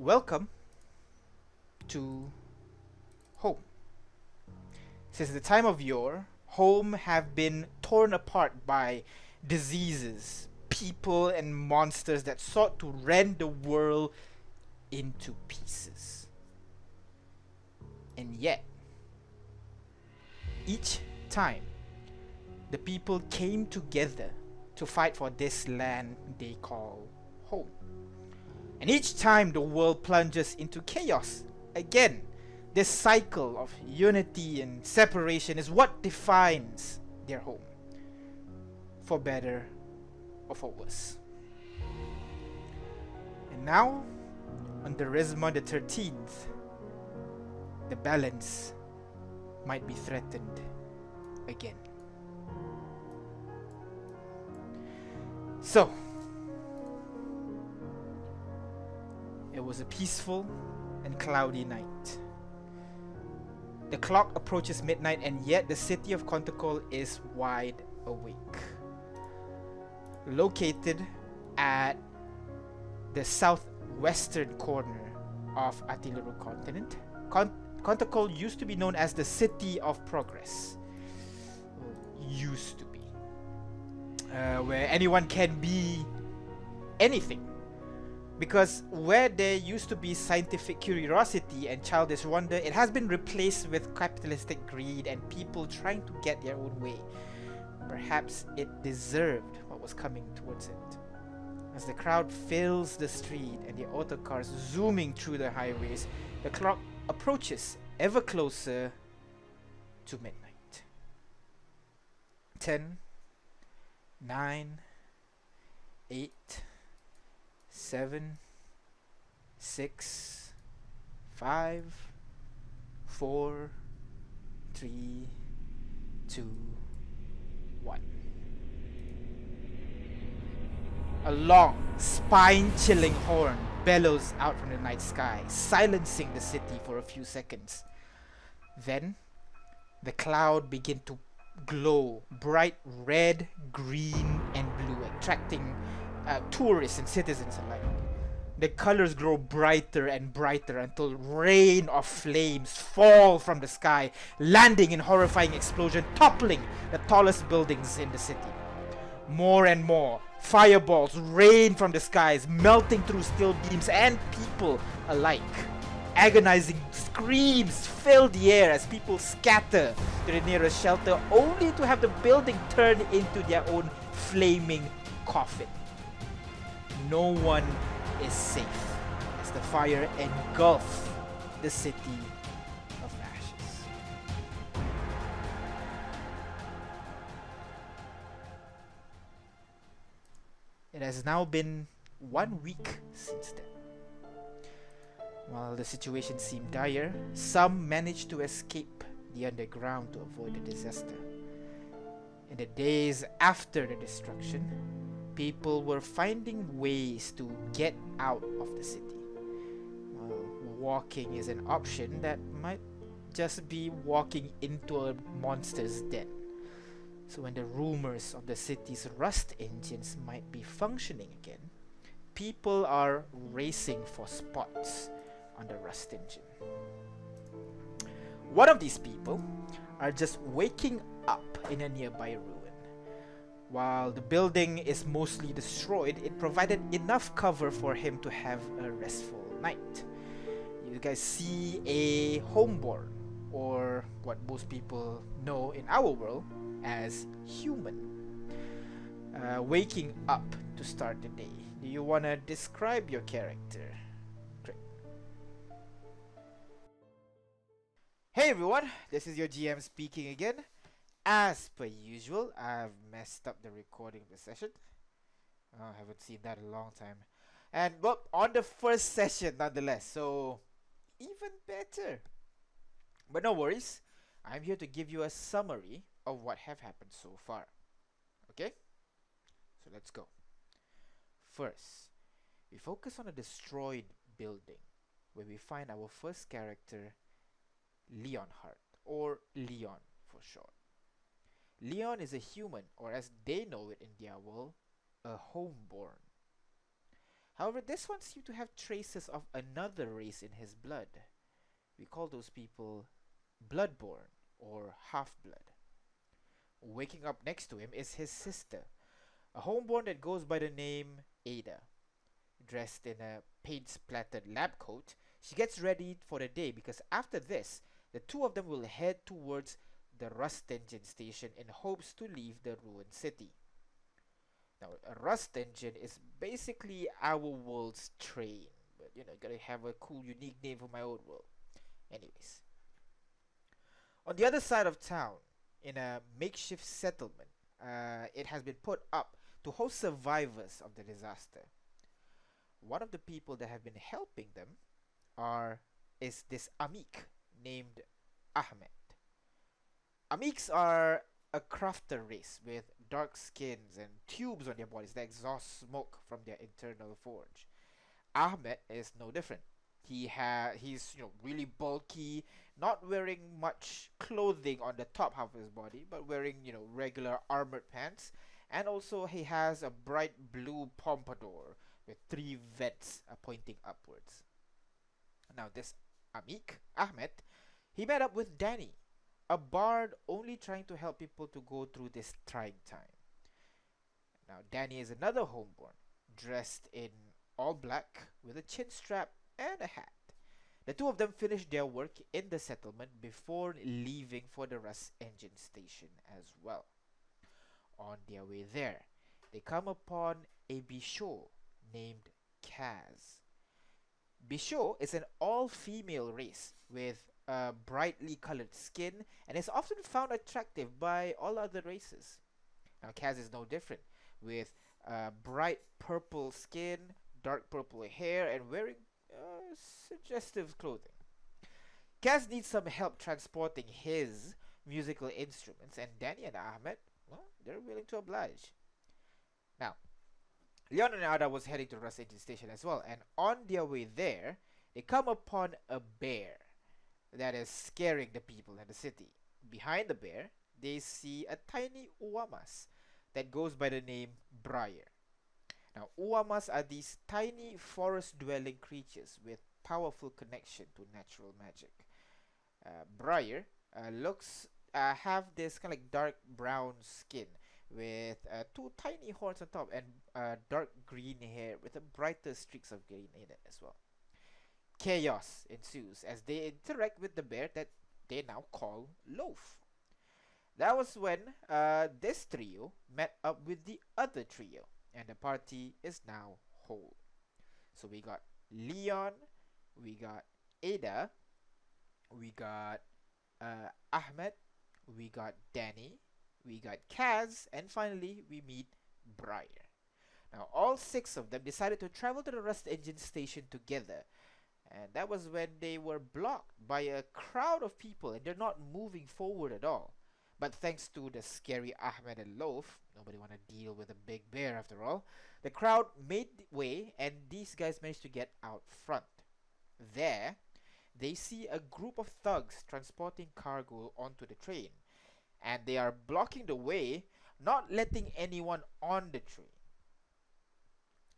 Welcome to home. Since the time of yore, home have been torn apart by diseases, people, and monsters that sought to rend the world into pieces. And yet, each time, the people came together to fight for this land they call home. And each time the world plunges into chaos again. This cycle of unity and separation is what defines their home, for better or for worse. And now, on the Risma the 13th, the balance might be threatened again. So, it was a peaceful and cloudy night. The clock approaches midnight, and yet the city of Kontecol is wide awake. Located at the southwestern corner of Atiluru continent, Kontecol used to be known as the City of Progress. Used to be. Where anyone can be anything. Because where there used to be scientific curiosity and childish wonder, it has been replaced with capitalistic greed and people trying to get their own way. Perhaps it deserved what was coming towards it. As the crowd fills the street and the autocars zooming through the highways, the clock approaches ever closer to midnight. 10, 9, 8, 7, 6, 5, 4, 3, 2, 1. A long, spine-chilling horn bellows out from the night sky, silencing the city for a few seconds. Then, the cloud begins to glow bright red, green, and blue, attracting tourists and citizens alike. The colors grow brighter and brighter until rain of flames fall from the sky, landing in horrifying explosion, toppling the tallest buildings in the city. More and more fireballs rain from the skies, melting through steel beams and people alike. Agonizing screams fill the air as people scatter to the nearest shelter, only to have the building turn into their own flaming coffin. No one is safe as the fire engulfs the city of ashes. It has now been 1 week since then. While the situation seemed dire, some managed to escape the underground to avoid the disaster. In the days after the destruction, people were finding ways to get out of the city. Walking is an option that might just be walking into a monster's den. So when the rumors of the city's rust engines might be functioning again, people are racing for spots on the rust engine. One of these people are just waking up in a nearby ruin. While the building is mostly destroyed, it provided enough cover for him to have a restful night. You guys see a homeborn, or what most people know in our world as human, waking up to start the day. Do you want to describe your character? Great. Hey everyone, this is your GM speaking again. As per usual, I've messed up the recording of the session. I haven't seen that in a long time. And well, on the first session nonetheless, so even better. But no worries, I'm here to give you a summary of what have happened so far. Okay? So let's go. First, we focus on a destroyed building where we find our first character, Leonhardt, or Leon for short. Leon is a human, or as they know it in their world, a homeborn. However, this one seemed to have traces of another race in his blood. We call those people bloodborne or half-blood. Waking up next to him is his sister, a homeborn that goes by the name Ada. Dressed in a paint-splattered lab coat, she gets ready for the day because after this, the two of them will head towards the rust engine station in hopes to leave the ruined city. Now, a rust engine is basically our world's train, but gotta have a cool, unique name for my own world. Anyways, on the other side of town, in a makeshift settlement, it has been put up to host survivors of the disaster. One of the people that have been helping them is this Amik named Ahmed. Amiks are a crafter race with dark skins and tubes on their bodies that exhaust smoke from their internal forge. Ahmed is no different. He's really bulky, not wearing much clothing on the top half of his body, but wearing regular armored pants, and also he has a bright blue pompadour with three vents pointing upwards. Now this Amik Ahmed, he met up with Danny, a bard only trying to help people to go through this trying time. Now Danny is another homeborn, dressed in all black with a chin strap and a hat. The two of them finish their work in the settlement before leaving for the rust engine station as well. On their way there, they come upon a Bisho named Kaz. Bisho is an all-female race with a brightly colored skin and is often found attractive by all other races. Now Kaz is no different, with bright purple skin, dark purple hair, and wearing suggestive clothing. Kaz needs some help transporting his musical instruments, and Danny and Ahmed, well, they're willing to oblige. Now, Leon and Ada was heading to Rust Engine Station as well, and on their way there, they come upon a bear that is scaring the people in the city. Behind the bear, they see a tiny uwamas that goes by the name Briar. Now, uwamas are these tiny forest-dwelling creatures with powerful connection to natural magic. Briar have this kind of like dark brown skin with two tiny horns on top and dark green hair with a brighter streaks of green in it as well. Chaos ensues as they interact with the bear that they now call Loaf. That was when this trio met up with the other trio, and the party is now whole. So we got Leon, we got Ada, we got Ahmed, we got Danny, we got Kaz, and finally we meet Briar. Now all six of them decided to travel to the Rust Engine station together, and that was when they were blocked by a crowd of people and they're not moving forward at all. But thanks to the scary Ahmed and Loaf, nobody want to deal with a big bear after all, the crowd made way and these guys managed to get out front. There, they see a group of thugs transporting cargo onto the train, and they are blocking the way, not letting anyone on the train.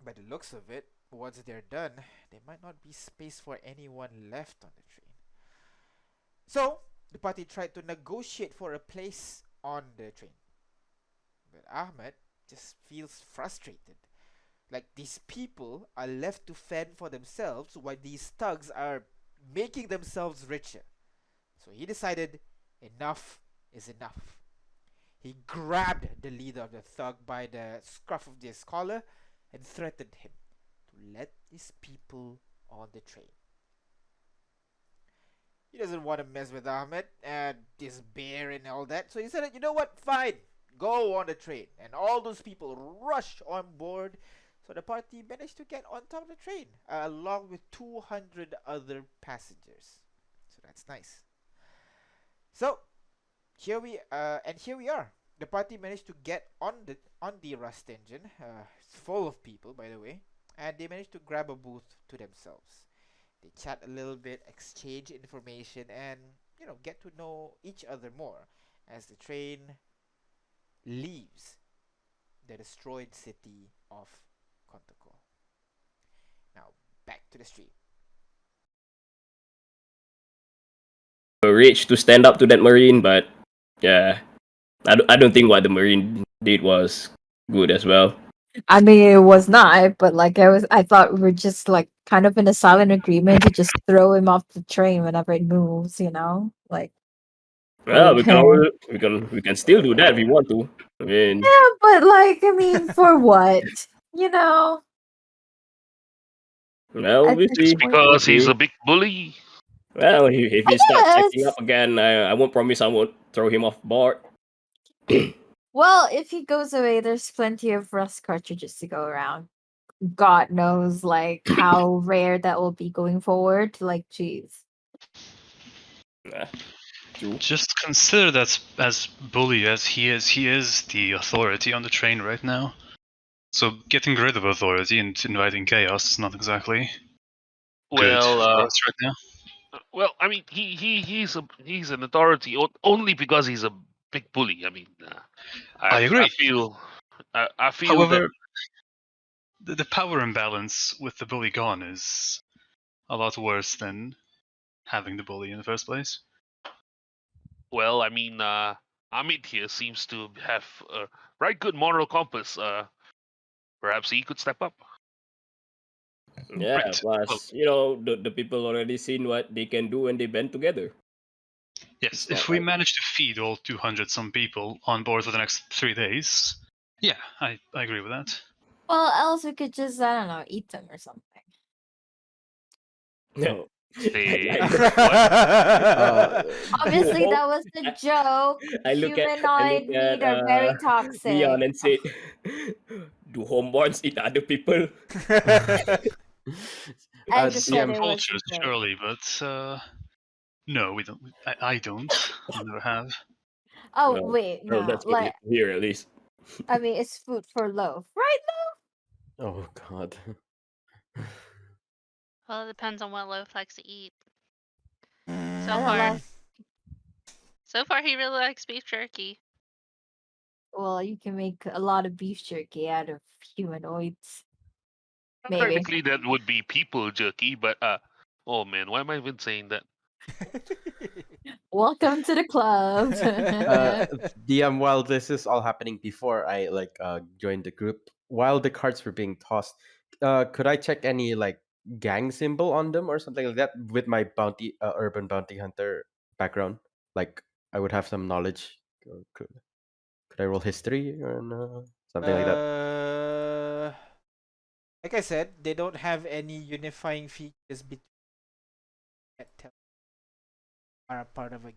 By the looks of it, once they're done, there might not be space for anyone left on the train. So, the party tried to negotiate for a place on the train. But Ahmed just feels frustrated. Like these people are left to fend for themselves while these thugs are making themselves richer. So he decided enough is enough. He grabbed the leader of the thug by the scruff of his collar and threatened him to let these people on the train. He doesn't want to mess with Ahmed and this bear and all that, so he said, you know what, fine, go on the train. And all those people rushed on board, so the party managed to get on top of the train, along with 200 other passengers. So that's nice. So, here we are. The party managed to get on the Rust Engine. It's full of people, by the way, and they managed to grab a booth to themselves. They chat a little bit, exchange information, and get to know each other more as the train leaves the destroyed city of Kontecol. back to the street. Rich to stand up to that Marine, but yeah, I don't think what the Marine did was good as well. I mean, it was not, but like I thought we were just like kind of in a silent agreement to just throw him off the train whenever it moves, you know? Like, Well, okay. we can still do that if we want to. I mean, Yeah, but like, I mean, for what? You know? well, At we'll this see. point, We'll Because he's see. a big bully. Well, if I he starts acting guess. up again, I won't promise I won't throw him off board. Well, if he goes away, there's plenty of rust cartridges to go around. God knows, like, how rare that will be going forward. Like, jeez. Nah, true. Just consider that as bully as he is the authority on the train right now. So getting rid of authority and inviting chaos is not exactly good Well, for us right now. well, I mean, he's an authority only because he's a big bully. I mean, I agree. I feel that. However, the power imbalance with the bully gone is a lot worse than having the bully in the first place. Well, I mean, Amit here seems to have a right good moral compass. Perhaps he could step up. Yeah, Right. plus, you know, the people already seen what they can do when they band together. Yes, It's if not we like- manage to feed all 200 some people on board for the next 3 days, yeah, I agree with that. Well, else we could just, I don't know, eat them or something. No. They- Obviously, Hope- that was the joke. I look at Humanoid meat are very toxic. Leon and say, "Do homeborns eat other people?" I just said DM, it was a Cultures, joke. surely, but no, we don't. I don't. I never have. Oh, Well, wait, well, no. that's good Like, to hear at least. I mean, it's food for loaf, right? oh god. Well, it depends on what Loaf likes to eat. I So don't far, like. so far he really likes beef jerky. Well, you can make a lot of beef jerky out of humanoids. Maybe. Technically, that would be people jerky, but oh man, why am I even saying that? Welcome to the club. DM, while this is all happening before I joined the group, while the cards were being tossed, could I check any like gang symbol on them or something like that with my urban bounty hunter background? Like I would have some knowledge. Could I roll history or something like that? Like I said, they don't have any unifying features between that are a part of a.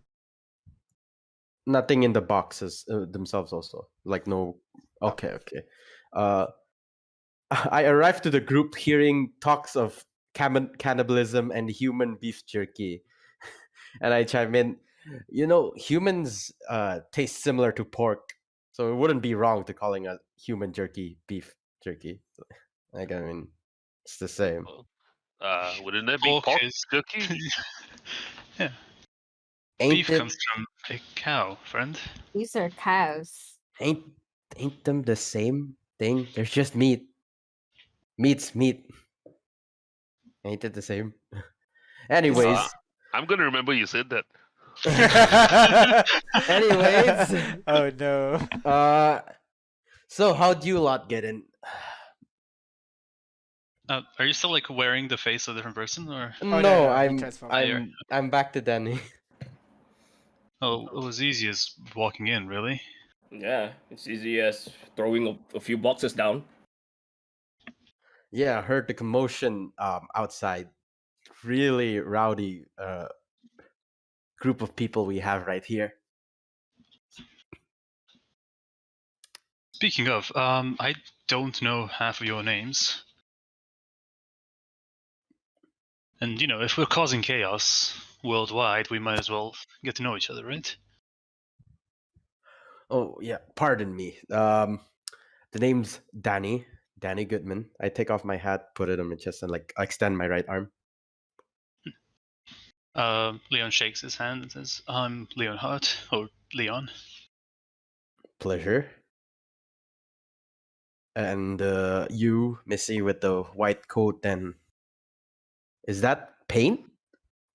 Nothing in the boxes themselves also. Like no. Okay, okay. I arrived to the group hearing talks of cannibalism and human beef jerky, and I chime in. You know, humans taste similar to pork, so it wouldn't be wrong to calling a human jerky beef jerky. Like I mean, it's the same. Wouldn't that be Pork pork is- jerky? Yeah, Ain't beef it? comes from a cow, friend. These are cows. Ain't them the same thing? They're just meat. Meat's meat. Ain't it the same? Anyways, I'm gonna remember you said that. anyways, Oh no. so how'd you lot get in? Are you still like wearing the face of a different person, or? no, No, no, he I'm transformed. I'm back to Danny. Oh, it was easy as walking in, really. Yeah, it's easy as throwing a few boxes down. Yeah, I heard the commotion outside. Really rowdy group of people we have right here. Speaking of, I don't know half of your names. And, you know, if we're causing chaos worldwide, we might as well get to know each other, right? Oh yeah, pardon me. The name's Danny. Danny Goodman. I take off my hat, put it on my chest, and like extend my right arm. Leon shakes his hand and says, I'm Leon Hart, or Leon. Pleasure. And you, Missy, with the white coat and Is that paint,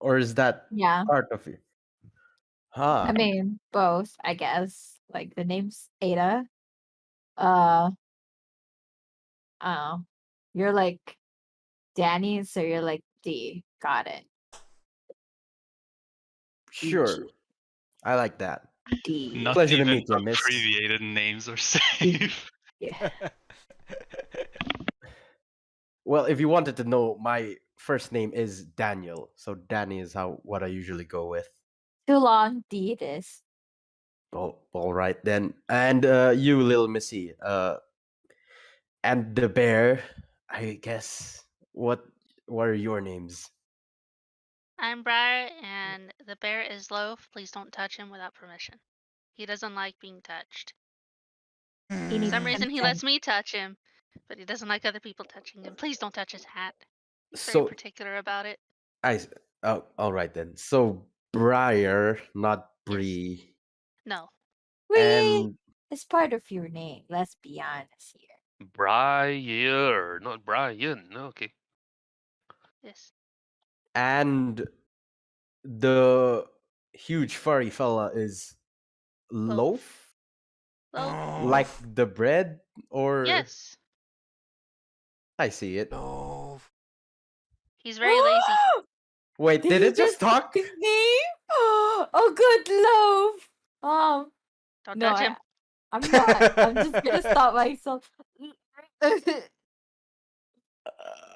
or is that Yeah. part of it? Huh. I mean, both, I guess. Like the name's Ada. Uh, oh, you're like Danny, so you're like D. Got it. Sure. I like that. D. Not Pleasure to even meet you, miss. abbreviated names are safe. Yeah. Well, if you wanted to know, my first name is Daniel, so Danny is what I usually go with. Too long. D it is. Oh, all right then. And you, little missy, and the bear, I guess. What are your names? I'm Briar, and the bear is Loaf. Please don't touch him without permission. He doesn't like being touched. He For needs some reason, he consent. lets me touch him, but he doesn't like other people touching him. Please don't touch his hat. He's very So particular about it. oh, all right then. So Briar, not Yes. Bree, No. Wait, and it's part of your name. Let's be honest here. Briar, not Brian. Okay. Yes. and the huge furry fella is Loaf, Loaf. like the bread, or Yes. I see it. Loaf. He's very lazy. Wait, did he it just talk? his name? Oh, good love. Don't No, touch him. I'm not. I'm just gonna stop myself.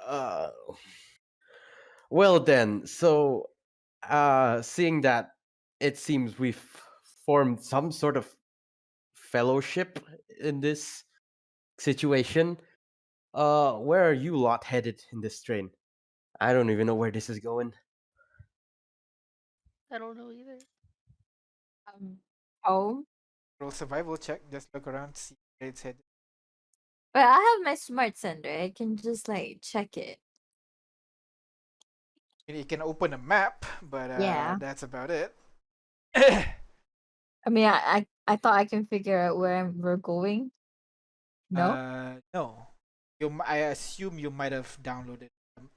Uh, well then, so seeing that it seems we've formed some sort of fellowship in this situation, where are you lot headed in this train? I don't even know where this is going. I don't know either. Home. Roll survival check. Just look around, see where it's headed. But I have my smart sender. I can just like check it. You can open a map, but Yeah. that's about it. I mean, I thought I can figure out where we're going. No. No. I assume you might have downloaded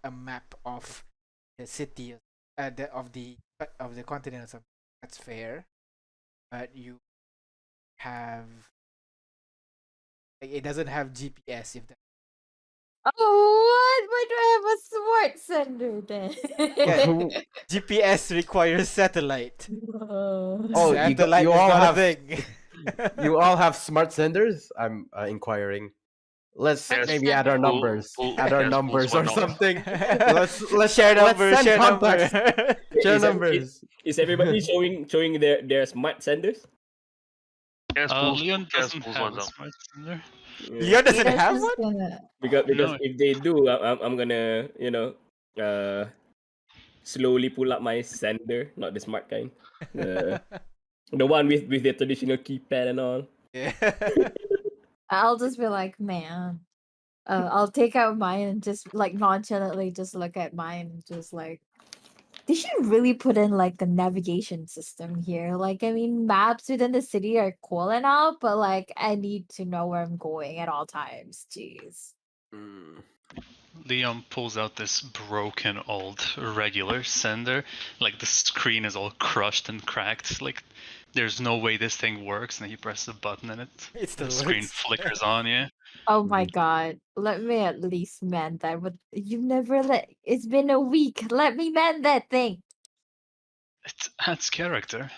a map of the city, of the continent or something. That's fair, but you have it doesn't have GPS. If that Oh, what? Why do I have a smart sender then? Yeah. GPS requires satellite. Oh, Satellite you is all not have a thing. you all have smart senders? I'm inquiring. Let's Yes. maybe add our Pull- numbers, add our yes, pull numbers or one out. something. let's share numbers. send Share contacts. numbers. Share Is, numbers. is everybody showing their smart senders? Yes, pulls, Leon yes, doesn't pulls have one a out. smart sender. Leon doesn't Leon's have just one. gonna. Because No. if they do, I'm gonna slowly pull up my sender, not the smart kind, the one with the traditional keypad and all. Yeah. I'll just be like, man. I'll take out mine and just like nonchalantly just look at mine and just like, they should really put in like a navigation system here. Like, I mean, maps within the city are cool and all, but like, I need to know where I'm going at all times. Jeez. Leon pulls out this broken old regular sender. Like the screen is all crushed and cracked. Like there's no way this thing works. And he presses a button and It still the screen works. flickers on. Yeah. Oh my god. Let me at least mend that. But you never it's been a week. Let me mend that thing. It adds character.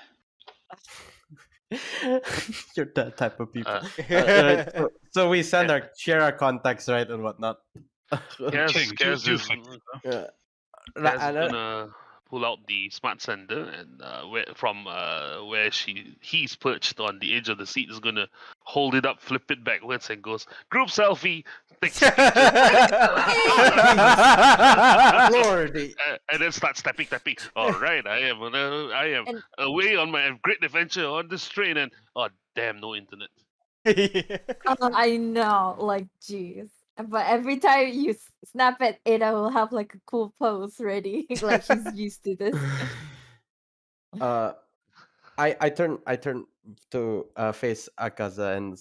You're that type of people. Uh, So we share our contacts, right, and whatnot. Yes, King, Kaz do is, fix it, though. Yeah. Kaz is And, gonna pull out the smart sender and where he's perched on the edge of the seat is gonna hold it up, flip it backwards, and goes group selfie. Takes a picture. Lordy. And then starts tapping. All right, I am And- away on my great adventure on this train, and oh damn, no internet. I know, like, jeez. But every time you snap it, it will have like a cool pose ready. Like she's used to this. I turn to face Akaza and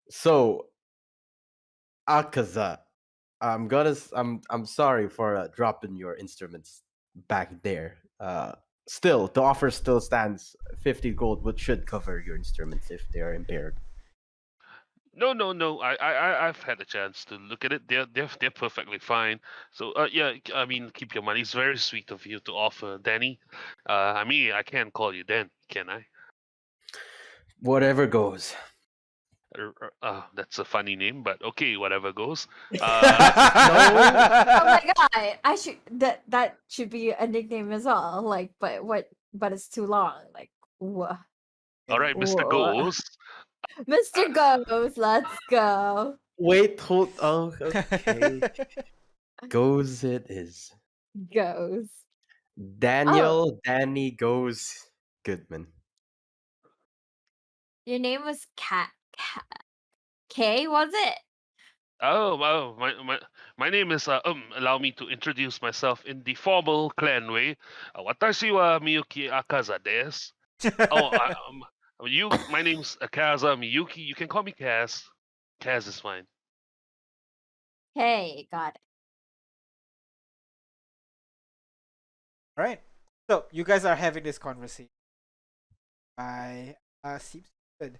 so Akaza, I'm sorry for dropping your instruments back there. Still, the offer still stands. 50 gold, which should cover your instruments if they are impaired. No, no, no. I've had a chance to look at it. They're perfectly fine. So yeah, I mean, keep your money. It's very sweet of you to offer, Danny. I mean, I can't call you Dan, can I? Whatever goes. That's a funny name, but okay, whatever goes. Oh my god! I should that should be a nickname as well. Like, but what? But it's too long. Like, whoa, All right, Mr. whoa. Ghost. Mr. Goes, let's go. Wait, hold. Oh, okay. Goes it is. Goes. Daniel Danny Goes Goodman. Your name was K, was it? Oh, my name is allow me to introduce myself in the formal clan way. Watashi wa Miyuki Akaza desu. Oh, my name's Akaza Miyuki. You can call me Kaz. Kaz is fine. Hey, got it. Alright. So you guys are having this conversation. Seems good.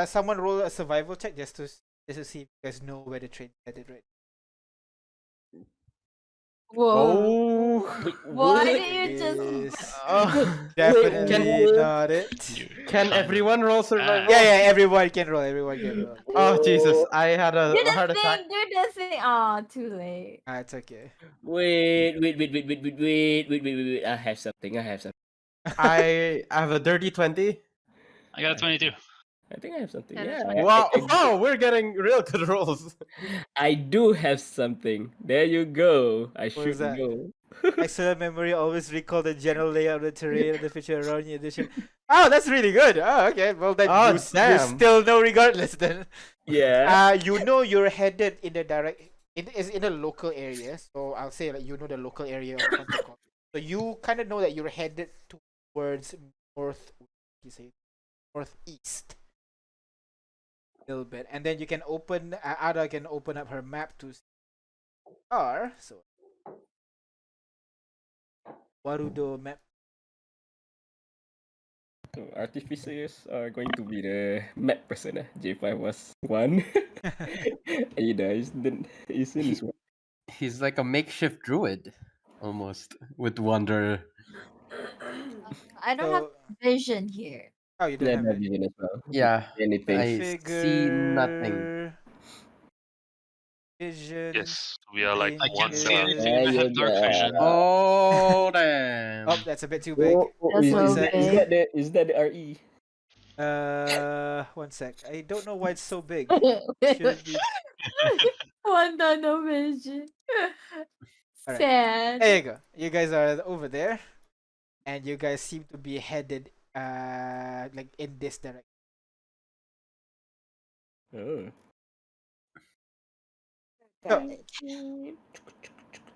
Someone roll a survival check just to see if you guys know where the train headed, right? Whoa. Why What? did you just? Is Oh, definitely not it. can everyone roll survival? Yeah, everyone can roll. Everyone can roll. Oh Jesus! I had a Do heart the attack. thing. Do the thing. Oh, too late. It's okay. Wait. I have something. I have a dirty 20. I got a 22. I think I have something. That is Yeah. right. Wow! Oh, we're getting real good rolls. I do have something. There you go. I What should was that? know. Excellent memory. Always recall the general layout of the terrain of the feature around you. Addition. Oh, that's really good. Oh, okay. Well, then Oh, you damn. still know regardless. Then. Yeah. You know you're headed in the direct. It is in a local area, so I'll say like you know the local area of Kontecol. So you kind of know that you're headed towards you say northeast. A little bit, and then you can open. Ada can open up her map to R. So Warudo map. So artificers are going to be the map person. J5 was one. Ada is in this one. He's like a makeshift druid, almost with wonder. I don't have So vision here. oh, you don't Yeah, have that it. vision as well. Yeah, Anything. I see nothing. Vision. Yes, we are like I can't one. see anything. Yeah, I have you dark got- vision. Oh damn! Oh, that's a bit too big. That's is, so is, that, is big. that the is that the RE? One sec. I don't know why it's so big. Shouldn't be. One no vision. Alright. Sad. There you go. You guys are over there, and you guys seem to be headed like in this direction. Oh.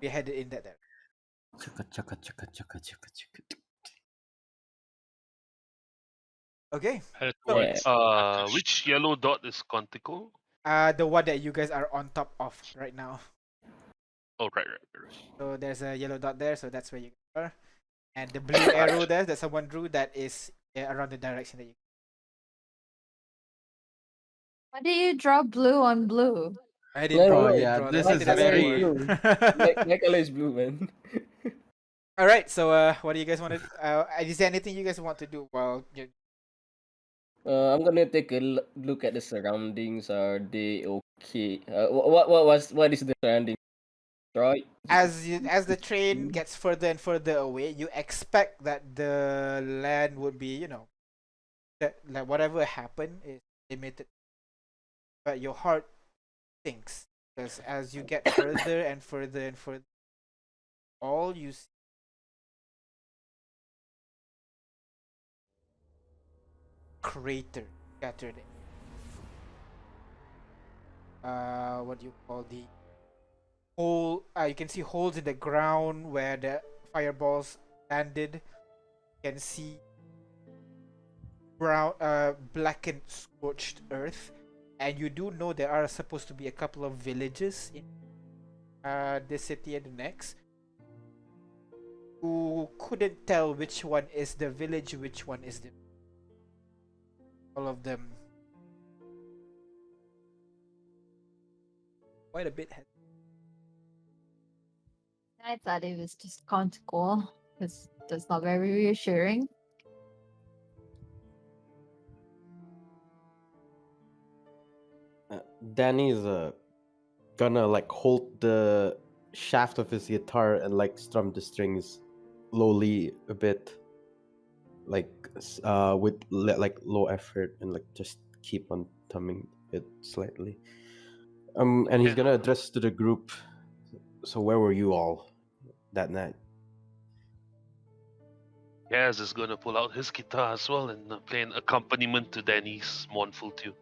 Be headed in that direction. Okay. Headed So, towards Which yellow dot is Kontecol? the one that you guys are on top of right now. Oh, right. So there's a yellow dot there, so that's where you are. And the blue arrow there that someone drew, that is around the direction that you. Why did you draw blue on blue? I didn't No, draw. no, I didn't yeah, draw. this That's is that's very- more. My color is blue, man. All right. So what do you guys want to? Is there anything you guys want to do while you? I'm gonna take a look at the surroundings. Are they okay? What is the surrounding? Right. As the train gets further and further away, you expect that the land would be, that like whatever happened is limited. But your heart sinks because as you get further and further and further, all you see crater scattered. What do you call the hole? You can see holes in the ground where the fireballs landed. You can see brown, blackened, scorched earth. And you do know there are supposed to be a couple of villages in this city and the next. You couldn't tell which one is the village, which one is the. All of them quite a bit. I thought it was just Kontecol. That's not very reassuring. Danny's gonna like hold the shaft of his guitar and like strum the strings lowly a bit, like with like low effort, and like just keep on tumming it slightly. And he's Yeah. gonna address to the group. So where were you all that night? Gaz is gonna pull out his guitar as well and play an accompaniment to Danny's mournful tune.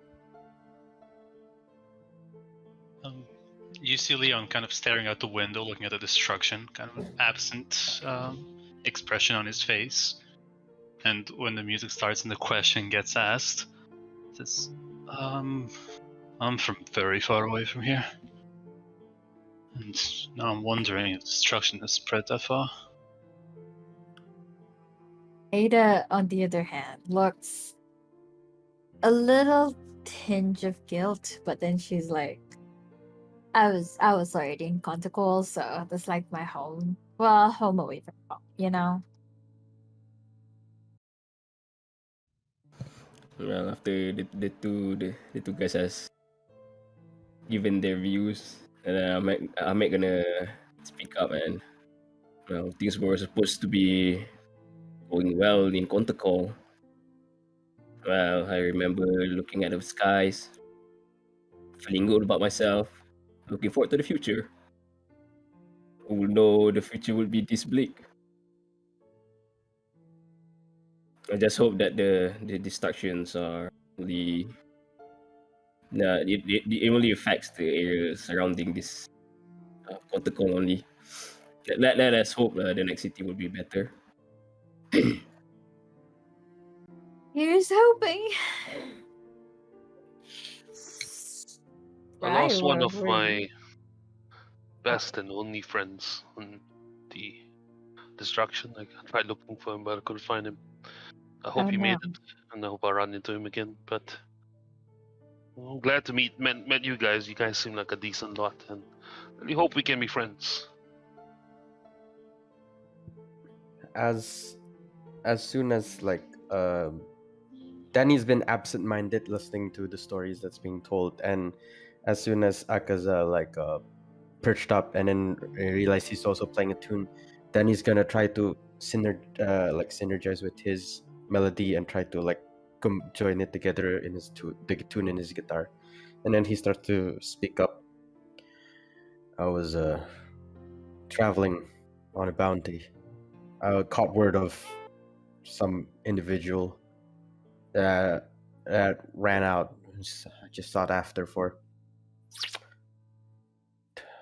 You see Leon kind of staring out the window, looking at the destruction, kind of absent expression on his face. And when the music starts and the question gets asked, says, I'm from very far away from here. And now I'm wondering if destruction has spread that far. Ada, on the other hand, looks a little tinge of guilt, but then she's like, I was already in Kontecol, so that's like my home. Well, home away from home, you know? Well, after the two guys has given their views, and I'm gonna speak up, and well, things were supposed to be going well in Kontecol. Well, I remember looking at the skies, feeling good about myself, looking forward to the future. Who would know the future will be this bleak? I just hope that the destructions are only no, it only affects the area surrounding this Kontecol only. Let us hope the next city will be better. Here's hoping. I Right, lost one where of were my you? best and only friends in the destruction. I tried looking for him, but I couldn't find him. I hope Oh he made no. it, and I hope I run into him again. But I'm glad to met you guys. You guys seem like a decent lot, and really hope we can be friends. As soon as like Danny's been absent-minded listening to the stories that's being told, and as soon as Akaza like perched up and then realized he's also playing a tune, Danny's gonna try to synergize with his melody and try to like join it together in his the tune in his guitar, and then he starts to speak up. I was traveling on a bounty. I caught word of some individual that ran out. Just sought after for.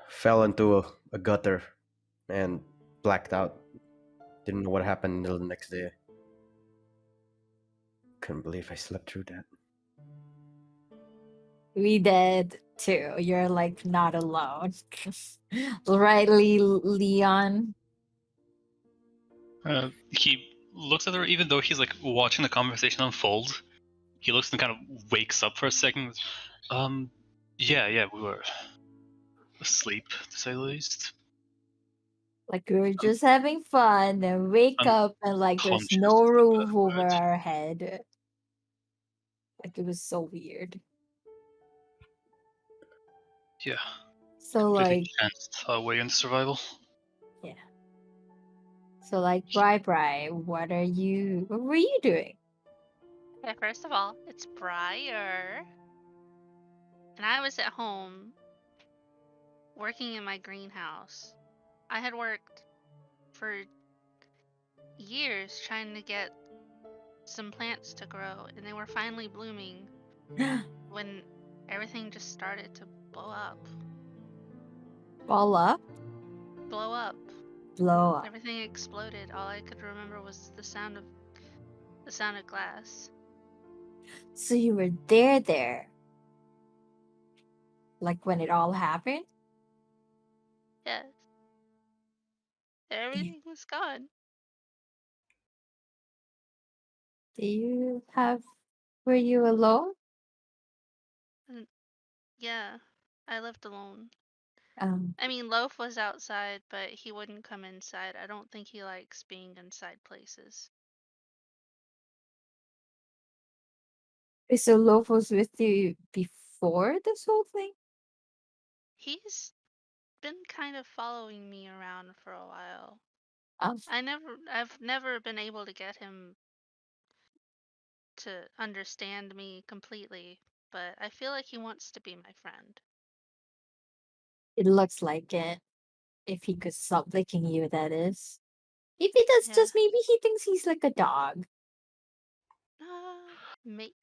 Fell into a gutter and blacked out. Didn't know what happened until the next day. Couldn't believe I slept through that. We did too. You're like not alone. Right, Leon? He looks at her, even though he's like watching the conversation unfold. He looks and kind of wakes up for a second. Yeah, we were asleep, to say the least. Like we were just having fun, then wake up and like there's Unconscious no is the roof bad over word. our head. Like it was so weird. Yeah, So completely like chanced our way into survival. yeah. So like Bri, what were you doing? Okay, first of all, it's Briar. And I was at home working in my greenhouse. I had worked for years trying to get some plants to grow, and they were finally blooming when everything just started to blow up. Fall up? Blow up. Blow up. Everything exploded. All I could remember was the sound of glass. So you were there. like when it all happened? Yes. Everything was gone. Do you have? Were you alone? And yeah, I lived alone. Um, I mean, Loaf was outside, but he wouldn't come inside. I don't think he likes being inside places. so Loaf was with you before this whole thing? He's been kind of following me around for a while. Um, I've never been able to get him to understand me completely, but I feel like he wants to be my friend. it looks like it. If he could stop licking you, that is. Maybe that's Yeah. just maybe he thinks he's like a dog. Maybe?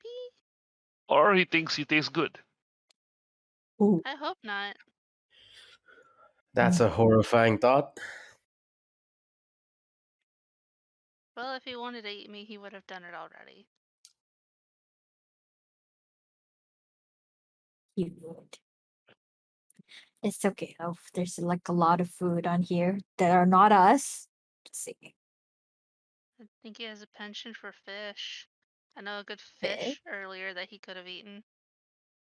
Or he thinks he tastes good. Ooh. I hope not. That's a horrifying thought. Well, if he wanted to eat me, he would have done it already. Cute. It's okay. Oh, there's like a lot of food on here that are not us. Let's see. I think he has a penchant for fish. I know a good Fish? fish earlier that he could have eaten.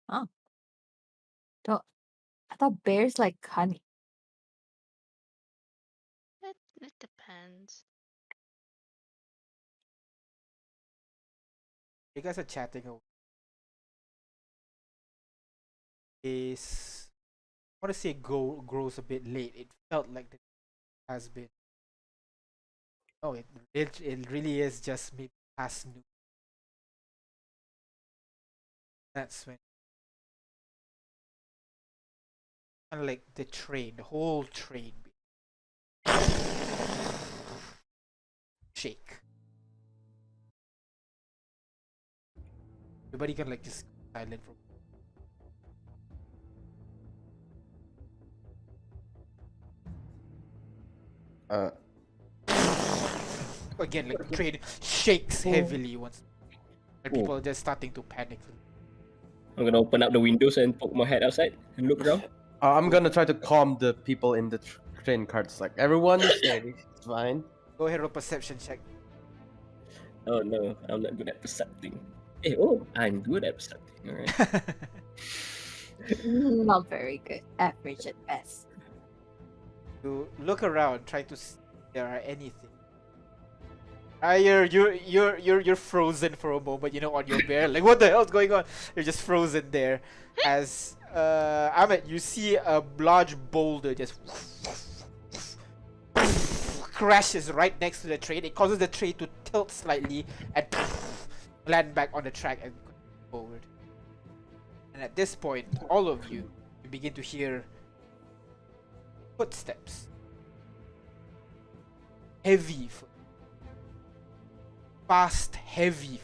Oh. Don't I thought bears like honey. It depends. You guys are chatting. Is I want to say grows a bit late. It felt like it has been. Oh, it really is just maybe past noon. That's when kind of like the train, the whole train shake. Everybody can like just silent for Uh, again. Like the train shakes heavily once, and Oh. people are just starting to panic. I'm gonna open up the windows and poke my head outside and look around. I'm gonna try to calm the people in the train carts. Like everyone is steady. It's fine. Go ahead, roll perception check. Oh no, I'm not good at percepting. Hey, oh, I'm good at percepting. Alright. Not very good. Average at best. You look around, try to see if there are anything. You're frozen for a moment, you know, on your bear. Like, what the hell's going on? You're just frozen there. As Ahmed, you see a large boulder just crashes right next to the train. It causes the train to tilt slightly and land back on the track and go forward. And at this point, all of you begin to hear footsteps. Heavy footsteps. Fast, heavy.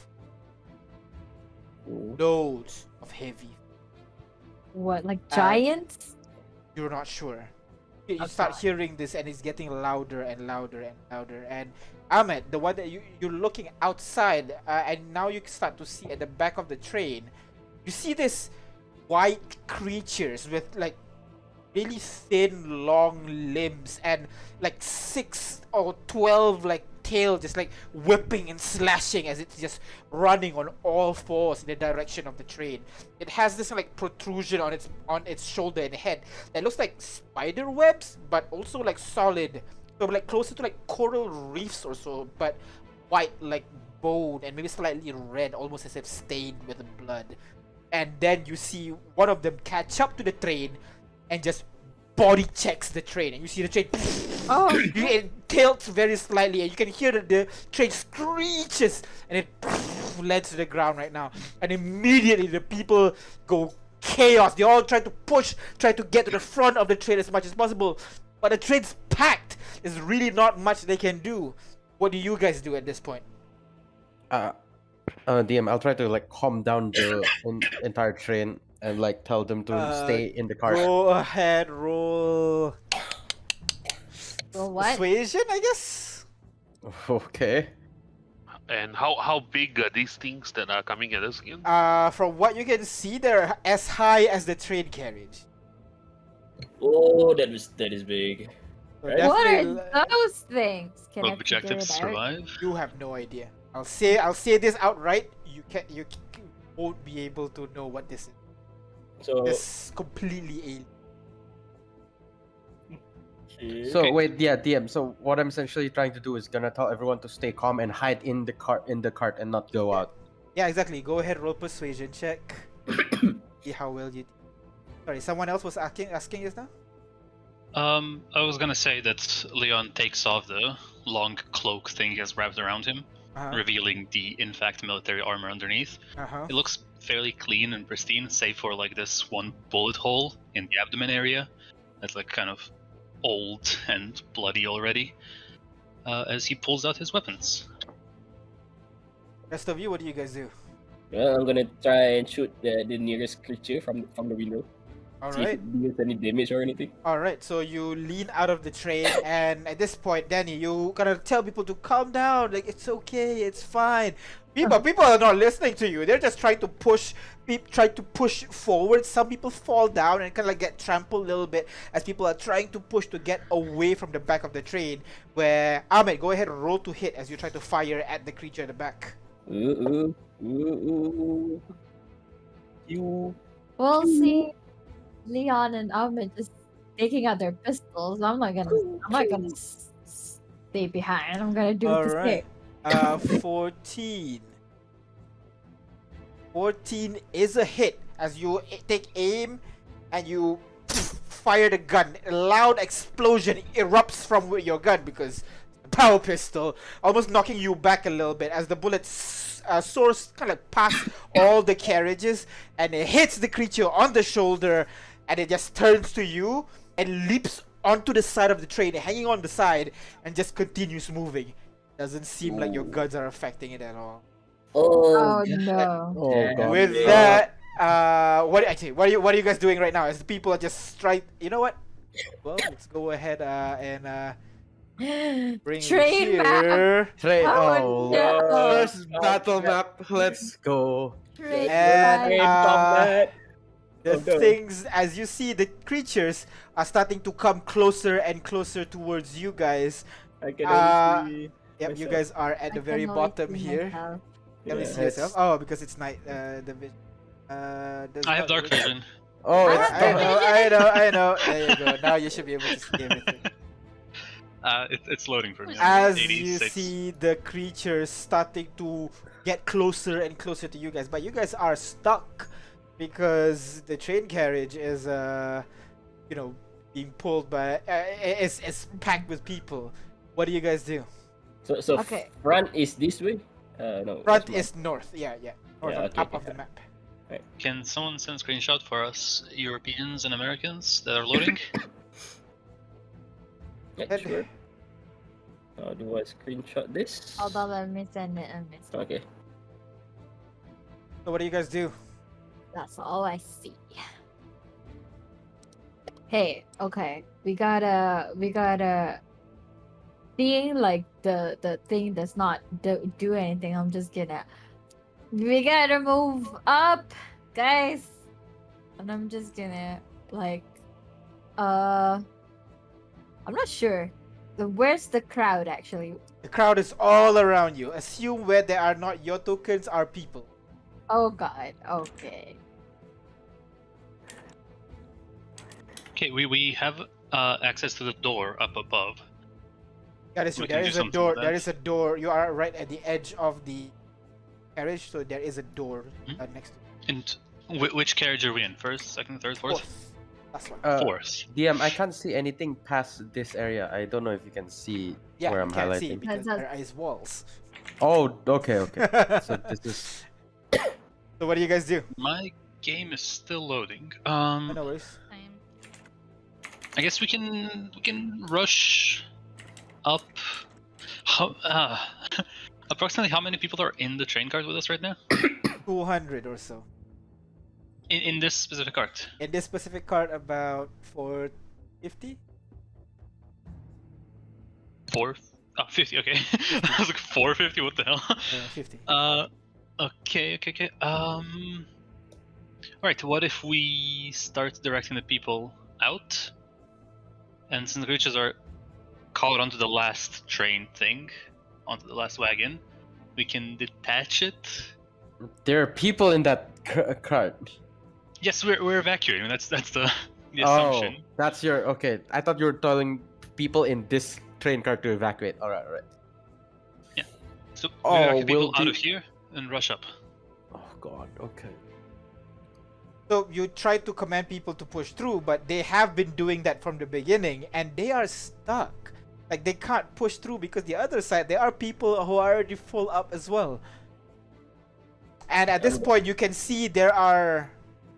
Loads of heavy. What, like giants? You're not sure. You Oh, start God. hearing this and it's getting louder and louder and louder. And Ahmed, the one that you're looking outside, and now you can start to see at the back of the train, you see this white creatures with like really thin, long limbs and like 6 or 12 like tail just like whipping and slashing as it's just running on all fours in the direction of the train. It has this like protrusion on its shoulder and head that looks like spider webs, but also like solid, so like closer to like coral reefs or so, but white like bone and maybe slightly red, almost as if stained with blood. And then you see one of them catch up to the train and just body checks the train, and you see the train Oh, it tilts very slightly, and you can hear that the train screeches, and it lands to the ground right now. And immediately the people go chaos. They all try to get to the front of the train as much as possible, but the train's packed. There's really not much they can do. What do you guys do at this point? DM, I'll try to like calm down the entire train and like tell them to stay in the car. Go ahead, roll well, what? persuasion, I guess. Okay. And how big are these things that are coming at us again? From what you can see, they're as high as the train carriage. Oh, that is big. So Right. What definitely, are those things? Can Will I figure objective it out? survive? you have no idea. I'll say this outright. You won't be able to know what this is. So, It's completely alien. okay. So wait, yeah, DM. So what I'm essentially trying to do is gonna tell everyone to stay calm and hide in the cart and not go out. Yeah, exactly. Go ahead, roll persuasion check. See how well you. Sorry, someone else was asking just now. I was gonna say that Leon takes off the long cloak thing he has wrapped around him, revealing the, in fact, military armor underneath. Uh-huh. It looks fairly clean and pristine, save for like this one bullet hole in the abdomen area. That's like kind of old and bloody already. As he pulls out his weapons. Rest of you, what do you guys do? Well, I'm gonna try and shoot the nearest creature from the window. All See if right. it deals any damage or anything. All right, so you lean out of the train, and at this point, Danny, you gotta tell people to calm down. Like, it's okay, it's fine. People are not listening to you. They're just trying to push forward. Some people fall down and kind of like get trampled a little bit as people are trying to push to get away from the back of the train. Where Ahmed, go ahead and roll to hit as you try to fire at the creature at the back. Ooh. You. We'll see. Leon and Ahmed just taking out their pistols. I'm not gonna stay behind. I'm gonna do it All the right. same. 14. 14 is a hit as you take aim and you fire the gun. A loud explosion erupts from your gun because power pistol, almost knocking you back a little bit as the bullet soars kind of past all the carriages and it hits the creature on the shoulder and it just turns to you and leaps onto the side of the train, hanging on the side, and just continues moving. Doesn't seem like your guns are affecting it at all. Oh no. Oh god. With that, what are you guys doing right now? As the people are just you know what? Well, let's go ahead and bring you Train map. here. Oh, no. First battle map. Let's go. Train And map. the Oh, no. things, as you see, the creatures are starting to come closer and closer towards you guys. I can only see. Yep, you myself. guys are at the I very can only bottom see here. myself. Can we Yeah. see yourself? Oh, because it's night. The vision. Does I have not dark look- vision. Oh, I it's have dark. I know. There you go. Now you should be able to see everything. It's loading for me. As 86. you see the creatures starting to get closer and closer to you guys, but you guys are stuck because the train carriage is being pulled by is packed with people. What do you guys do? So Okay. front is this way? No. Front that's is north. Yeah. North Yeah, on okay, top okay. of the map. Can someone send a screenshot for us, Europeans and Americans that are loading? mine. Yeah, sure. How do I screenshot this? Hold on, let me send it. Okay. So what do you guys do? That's all I see. Hey, okay. We gotta seeing like the thing does not do anything. I'm just gonna we gotta move up, guys. And I'm just gonna like I'm not sure. Where's the crowd actually? The crowd is all around you. Assume where there are not your tokens are people. Oh god, okay. Okay, we have access to the door up above. That is true. We There can do is a something door. with There that. is a door. You are right at the edge of the carriage, so there is a door next to And which carriage are we in? First, second, third, the fourth? fourth. That's one. Fourth. DM, I can't see anything past this area. I don't know if you can see Yeah, where you I'm can't see highlighting. because That's- there is walls. Oh, okay. So this is. So what do you guys do? My game is still loading. No worries. I guess we can rush up. How approximately how many people are in the train cart with us right now? 200 or so. In this specific cart. In this specific cart, about 450. Oh, 50. Okay. I was like 450. What the hell? 50. Okay. All right. What if we start directing the people out, and since the creatures are caught onto the last train thing, onto the last wagon, we can detach it. There are people in that cart. Yes, we're evacuating. That's the assumption. Oh, that's your okay. I thought you were telling people in this train car to evacuate. All right. So we Oh, evacuate people will out the- of here and rush up. Oh God. Okay. So you try to command people to push through, but they have been doing that from the beginning, and they are stuck. Like they can't push through because the other side, there are people who are already full up as well. And at this point, you can see there are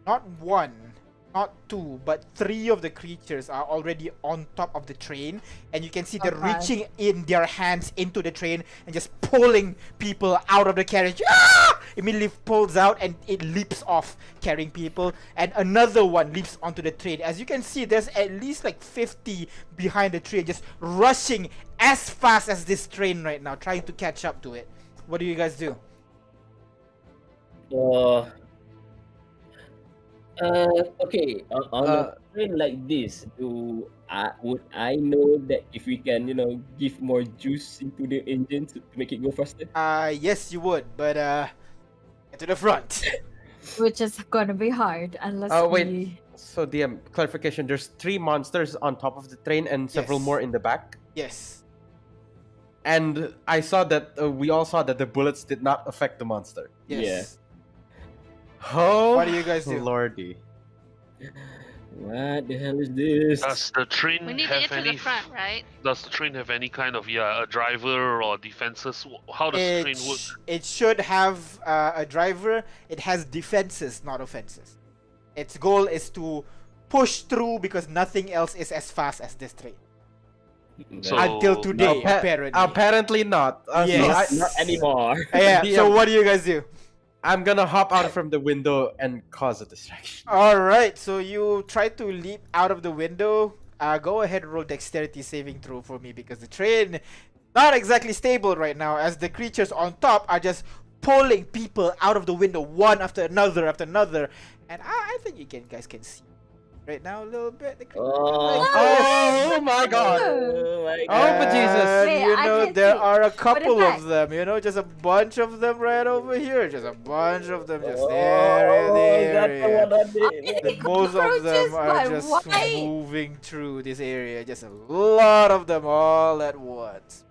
not one, not two, but three of the creatures are already on top of the train, and you can see they're Okay. reaching in their hands into the train and just pulling people out of the carriage. Ah! Immediately pulls out and it leaps off, carrying people, and another one leaps onto the train. As you can see, there's at least like 50 behind the train, just rushing as fast as this train right now, trying to catch up to it. What do you guys do? Okay, on a train like this, would I know that if we can, give more juice into the engine to make it go faster? Yes, you would, but get to the front. Which is gonna be hard unless Wait. we. So DM clarification. There's 3 monsters on top of the train and several Yes. more in the back. Yes. And I saw that we all saw that the bullets did not affect the monster. Yes. Oh, What do you guys do? Lordy. What the hell is this? Does the train We need to have get to any? the front, right? Does the train have any kind of a driver or defenses? How does the train work? It should have a driver. It has defenses, not offenses. Its goal is to push through because nothing else is as fast as this train. So- Until today, Appa- apparently. Apparently not. Yes. Not anymore. Yeah, so DM. what do you guys do? I'm gonna hop out from the window and cause a distraction. Alright, so you try to leap out of the window. Go ahead and roll dexterity saving throw for me because the train not exactly stable right now as the creatures on top are just pulling people out of the window one after another. And I think you guys can see right now a little bit. Oh my God. Oh my Oh, but Jesus. And, Wait, you I know, can there see. are a What couple is of them, just a bunch of them right over here. Just a bunch of them just there in the area. And most of them Cockroaches, are but just why? moving through this area. Just a lot of them all at once.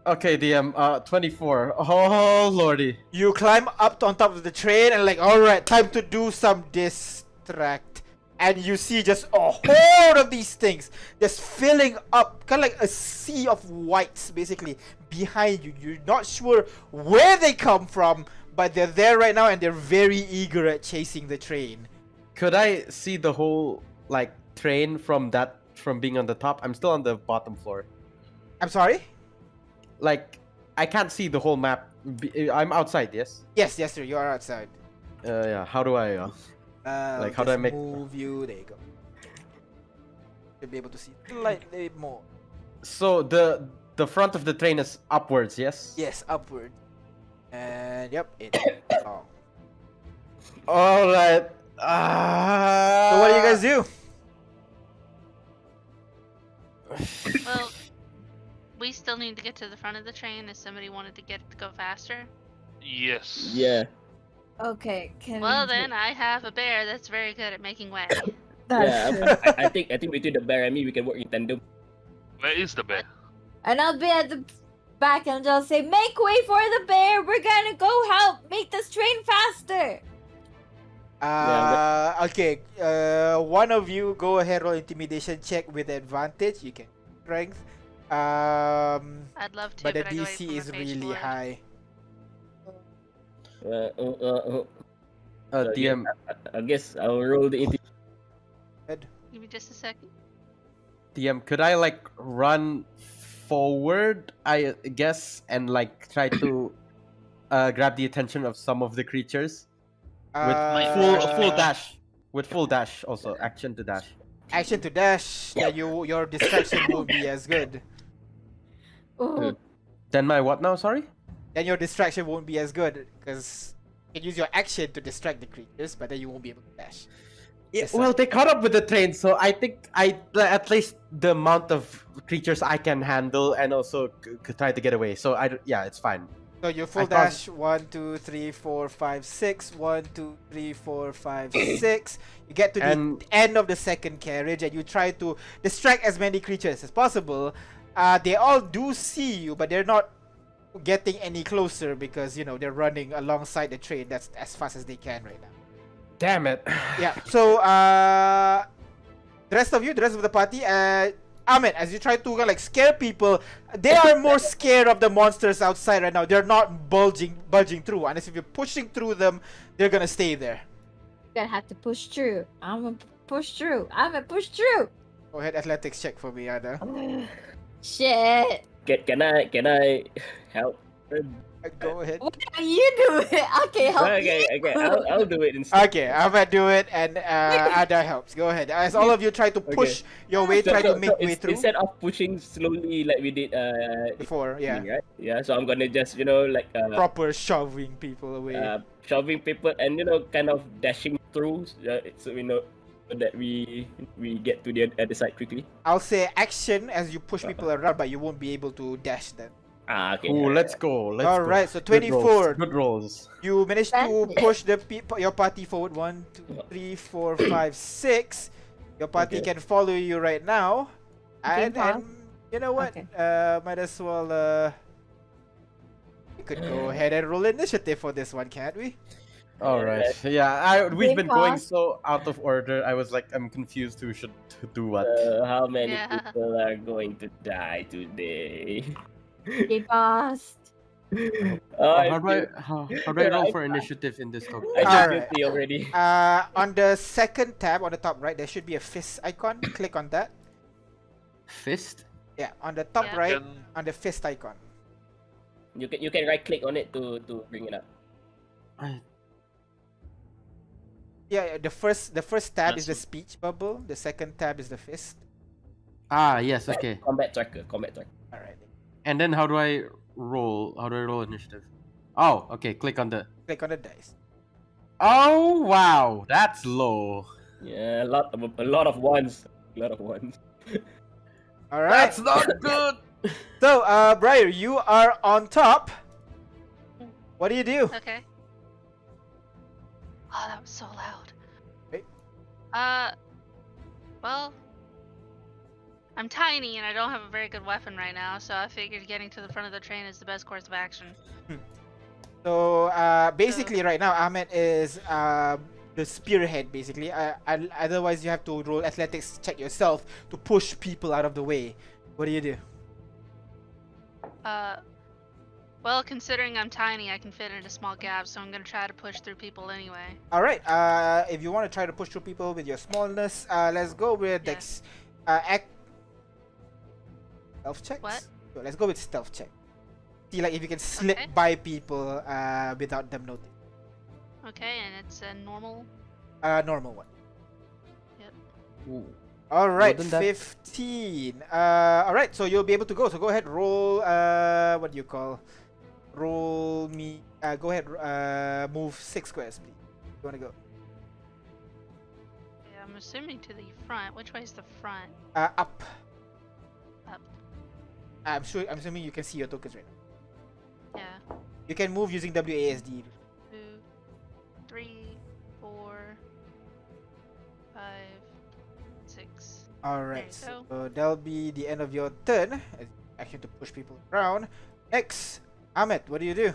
Okay, DM. 24. Oh lordy. You climb up on top of the train and like, alright, time to do some distract. And you see just a horde of these things just filling up, kind of like a sea of whites basically behind you. You're not sure where they come from, but they're there right now and they're very eager at chasing the train. Could I see the whole train from being on the top? I'm still on the bottom floor. I'm sorry? I can't see the whole map. I'm outside, yes? Yes, sir, you are outside. Yeah. How do I? How do I just make- move you? There you go. You'll be able to see slightly more. So the front of the train is upwards, yes? Yes, upward. And yep, it. Oh. All right. So what do you guys do? Well, we still need to get to the front of the train if somebody wanted to get it to go faster. Yes. Yeah. Okay, can Well, we then I have a bear that's very good at making way. That's true. I think between the bear and me, we can work in tandem. Where is the bear? And I'll be at the back and I'll say, make way for the bear. We're gonna go help make this train faster. Okay. One of you go ahead roll intimidation check with advantage. You can strength. I'd love to, But the I go DC from is a page really forward. high. DM. I guess I'll roll the Give me just a second. DM, could I run forward? I guess and try to grab the attention of some of the creatures with full dash. With full dash also action to dash. Action to dash. Yeah, your distraction won't be as good. Oh, Then my what now? Sorry. Then your distraction won't be as good because you can use your action to distract the creatures, but then you won't be able to dash. Yeah, Yes, well, sir. they caught up with the train, so I think at least the amount of creatures I can handle and also could try to get away. So yeah, it's fine. So you full I crossed- dash 1, 2, 3, 4, 5, 6. 1, 2, 3, 4, 5, 6. You get to the And- end of the second carriage and you try to distract as many creatures as possible. They all do see you, but they're not getting any closer because they're running alongside the train. That's as fast as they can right now. Damn it. Yeah. So the rest of the party, Ahmed, as you try to scare people, they are more scared of the monsters outside right now. They're not budging through. Unless if you're pushing through them, they're gonna stay there. gonna have to push through. I'm gonna push through. I'm gonna push through. Go ahead, athletics check for me, Ada. Shit. Can I help? Go ahead. Why don't you do it? Okay, help Okay, me. okay, I'll do it instead. Okay, Ahmed do it and Ada helps. Go ahead. As all of you try to push your way, try to make way through. Instead of pushing slowly like we did Before, yeah. right? Yeah, so I'm gonna just Proper shoving people away. shoving people and kind of dashing through so we know that we get to the other side quickly. I'll say action as you push people around, but you won't be able to dash them. Okay. Ooh, let's go. Let's All go. right, so Good rolls, 24. Good rolls. You managed to Bandit. push your party forward. 1, 2, 3, 4, 5, 6. Your party Okay. can follow you right now. Okay, And boss. you know what? Okay. Might as well we could go ahead and roll initiative for this one, can't we? All right. Yeah, we've Okay, been going boss. so out of order. I was like, I'm confused who should do what. How many Yeah. people are going to die today? Okay, boss. How do I roll for initiative in this token? I feel Alright. guilty already. On the second tab on the top right, there should be a fist icon. Click on that. Fist? Yeah, on the top Yeah. right, Can- on the fist icon. You can right click on it to bring it up. Yeah, the first tab is the That's- speech bubble. The second tab is the fist. Yes, okay. Combat tracker. All right. And then how do I roll? How do I roll initiative? Oh, okay. Click on the. Click on the dice. Oh wow, that's low. Yeah, a lot of ones. A lot of ones. All right. That's not good. So, Briar, you are on top. What do you do? Okay. Oh, that was so loud. Hey. Well, I'm tiny and I don't have a very good weapon right now, so I figured getting to the front of the train is the best course of action. So, basically, right now, Ahmed is the spearhead, basically. Otherwise, you have to roll athletics check yourself to push people out of the way. What do you do? Well, considering I'm tiny, I can fit into small gaps, so I'm gonna try to push through people anyway. All right. If you want to try to push through people with your smallness, let's go with Yeah. Dex. Stealth checks. What? So let's go with stealth check. See, like if you can slip Okay. by people without them noticing. Okay, and it's a normal. Normal one. Ooh. All right, Wouldn't that- 15. All right, so you'll be able to go. So go ahead, roll. What do you call? Roll me. Go ahead. Move 6 squares, please. You wanna go? Yeah, I'm assuming to the front. Which way is the front? Up. Up. I'm assuming you can see your tokens right now. Yeah. You can move using WASD. 2, 3, 4, 5, 6. All right, There you so that'll be the end of your turn. As action to push people around. Next, Ahmed, what do you do?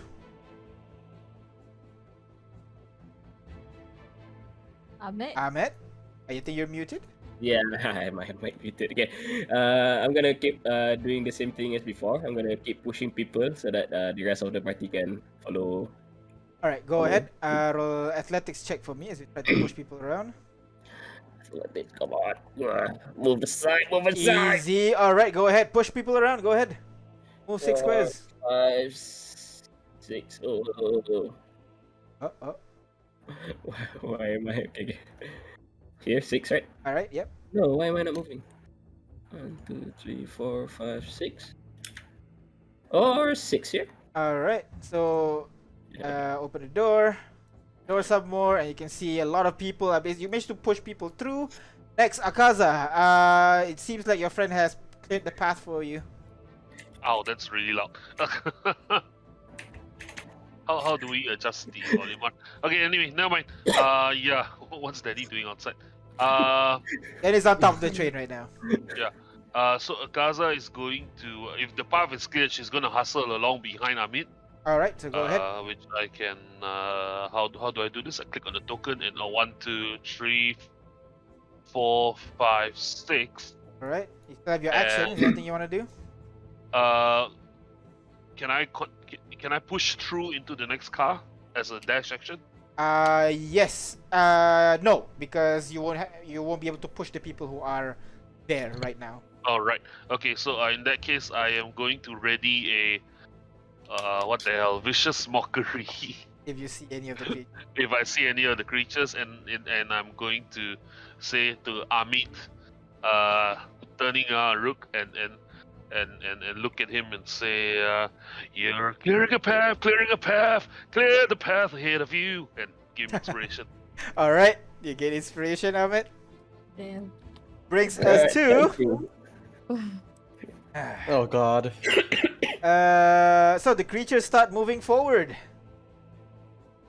Ahmed, you think you're muted? Yeah, I might muted. Okay, I'm gonna keep doing the same thing as before. I'm gonna keep pushing people so that the rest of the party can follow. All right, go Okay. ahead. Roll athletics check for me as you try to push people around. Come on, move aside, move aside. Easy. All right, go ahead. Push people around. Go ahead. Move 6 squares. 5, 6. Oh. Oh. Why am I okay? Here, 6, right? All right. Yep. No, why am I not moving? 1, 2, 3, 4, 5, 6. Or 6 here. Alright, so open the door. Doors up more, and you can see a lot of people. You managed to push people through. Next, Akaza. It seems like your friend has cleared the path for you. Ow, that's really loud. how do we adjust the volume on? Okay, anyway, never mind. Yeah, what's Daddy doing outside? That is on top of the train right now. So Akaza is going to, if the path is clear, she's gonna hustle along behind Amit. Alright, so go ahead. Which I can. How do I do this? I click on the token and 1, 2, 3, 4, 5, 6. Alright, you still have your action. Is there anything you want to do? Can I push through into the next car as a dash action? Yes. No, because you won't be able to push the people who are there right now. All right. Okay. So in that case, I am going to ready a what the hell, vicious mockery. If you see any of the creatures. If I see any of the creatures, and I'm going to say to Amit, turning Rook and look at him and say, "You're clearing a path, clear the path ahead of you," and give him inspiration. Alright, you get inspiration of it. Damn. Brings us to. Oh god. So the creatures start moving forward.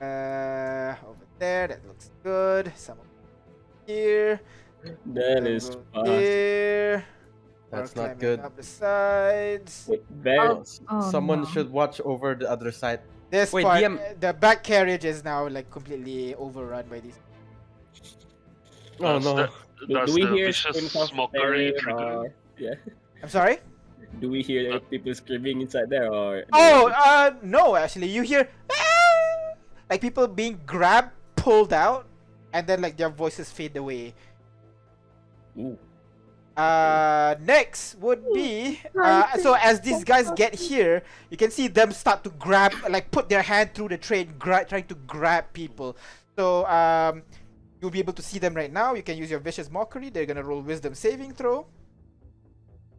Over there, that looks good. Some here. That is Go fast. here. That's Or not climbing good. Up the sides. Wait, there. Oh, Someone no. should watch over the other side. This Wait, part, DM the back carriage is now like completely overrun by these. Oh Does no. the- Do Does we the hear vicious screams of mockery terror, trigger? or- Yeah. I'm sorry? Do we hear people screaming inside there, or? Oh, no, actually, you hear like people being grabbed, pulled out, and then like their voices fade away. Ooh. Next would be so as these guys get here, you can see them start to grab, like put their hand through the train, trying to grab people. So you'll be able to see them right now. You can use your vicious mockery. They're gonna roll wisdom saving throw.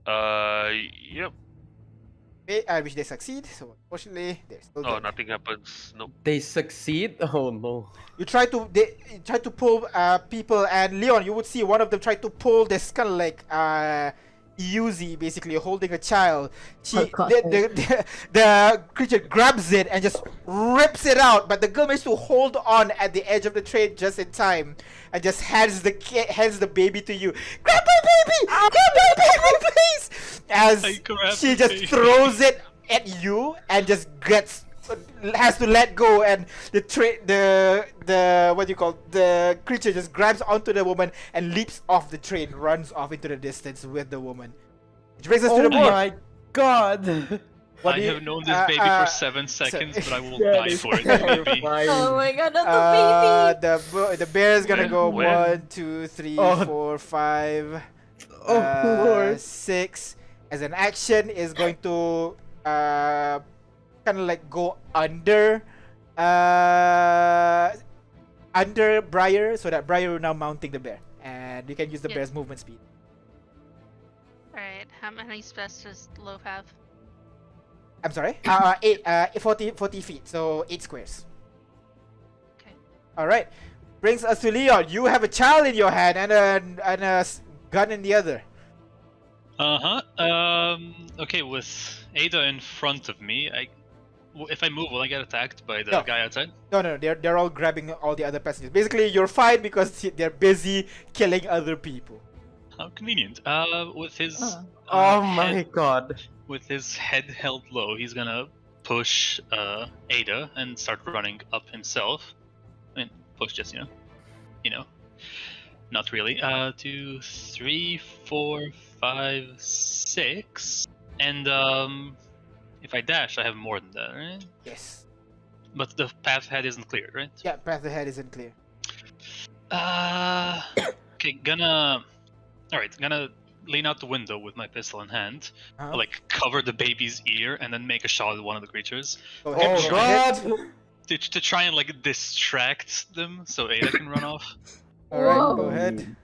Yep. Which they succeed. So unfortunately, they're still Oh, dead. nothing happens. Nope. They succeed? Oh no. You try to pull people, and Leon, you would see one of them try to pull this kind of like Yuzi, basically holding a child. Oh, God. The creature grabs it and just rips it out, but the girl managed to hold on at the edge of the train just in time and just hands the baby to you. Grab my baby! Grab my baby, please! As I grabbed she the just baby. throws it at you and just has to let go, and the creature just grabs onto the woman and leaps off the train, runs off into the distance with the woman. Which brings us to Oh the board. my god. What I do you- have known this baby for 7 seconds, but I will That die is for it, maybe. Oh terrifying. my god, not the baby! The bear is gonna go When? 1, 2, 3, Oh. 4, 5, Oh lord. 6. As an action, is going to kind of like go under Briar, so that Briar is now mounting the bear, and you can use the Yeah. bear's movement speed. Alright, how many steps does Loaf have? I'm sorry. 40 feet, so 8 squares. Okay. All right. Brings us to Leon. You have a child in your hand and a gun in the other. Okay, with Ada in front of me, if I move, will I get attacked by the No. guy outside? No, they're all grabbing all the other passengers. Basically, you're fine because they're busy killing other people. How convenient. With his Oh my head, god. with his head held low, he's gonna push Ada and start running up himself. I mean, push just not really. 2, 3, 4, 5, 6, and if I dash, I have more than that, right? Yes. But the path ahead isn't clear, right? Yeah, path ahead isn't clear. Okay, gonna lean out the window with my pistol in hand, Uh-huh. like cover the baby's ear, and then make a shot at one of the creatures Go ahead, Oh go ahead. god. to try and like distract them so Ada can run off. All right, Whoa. go ahead.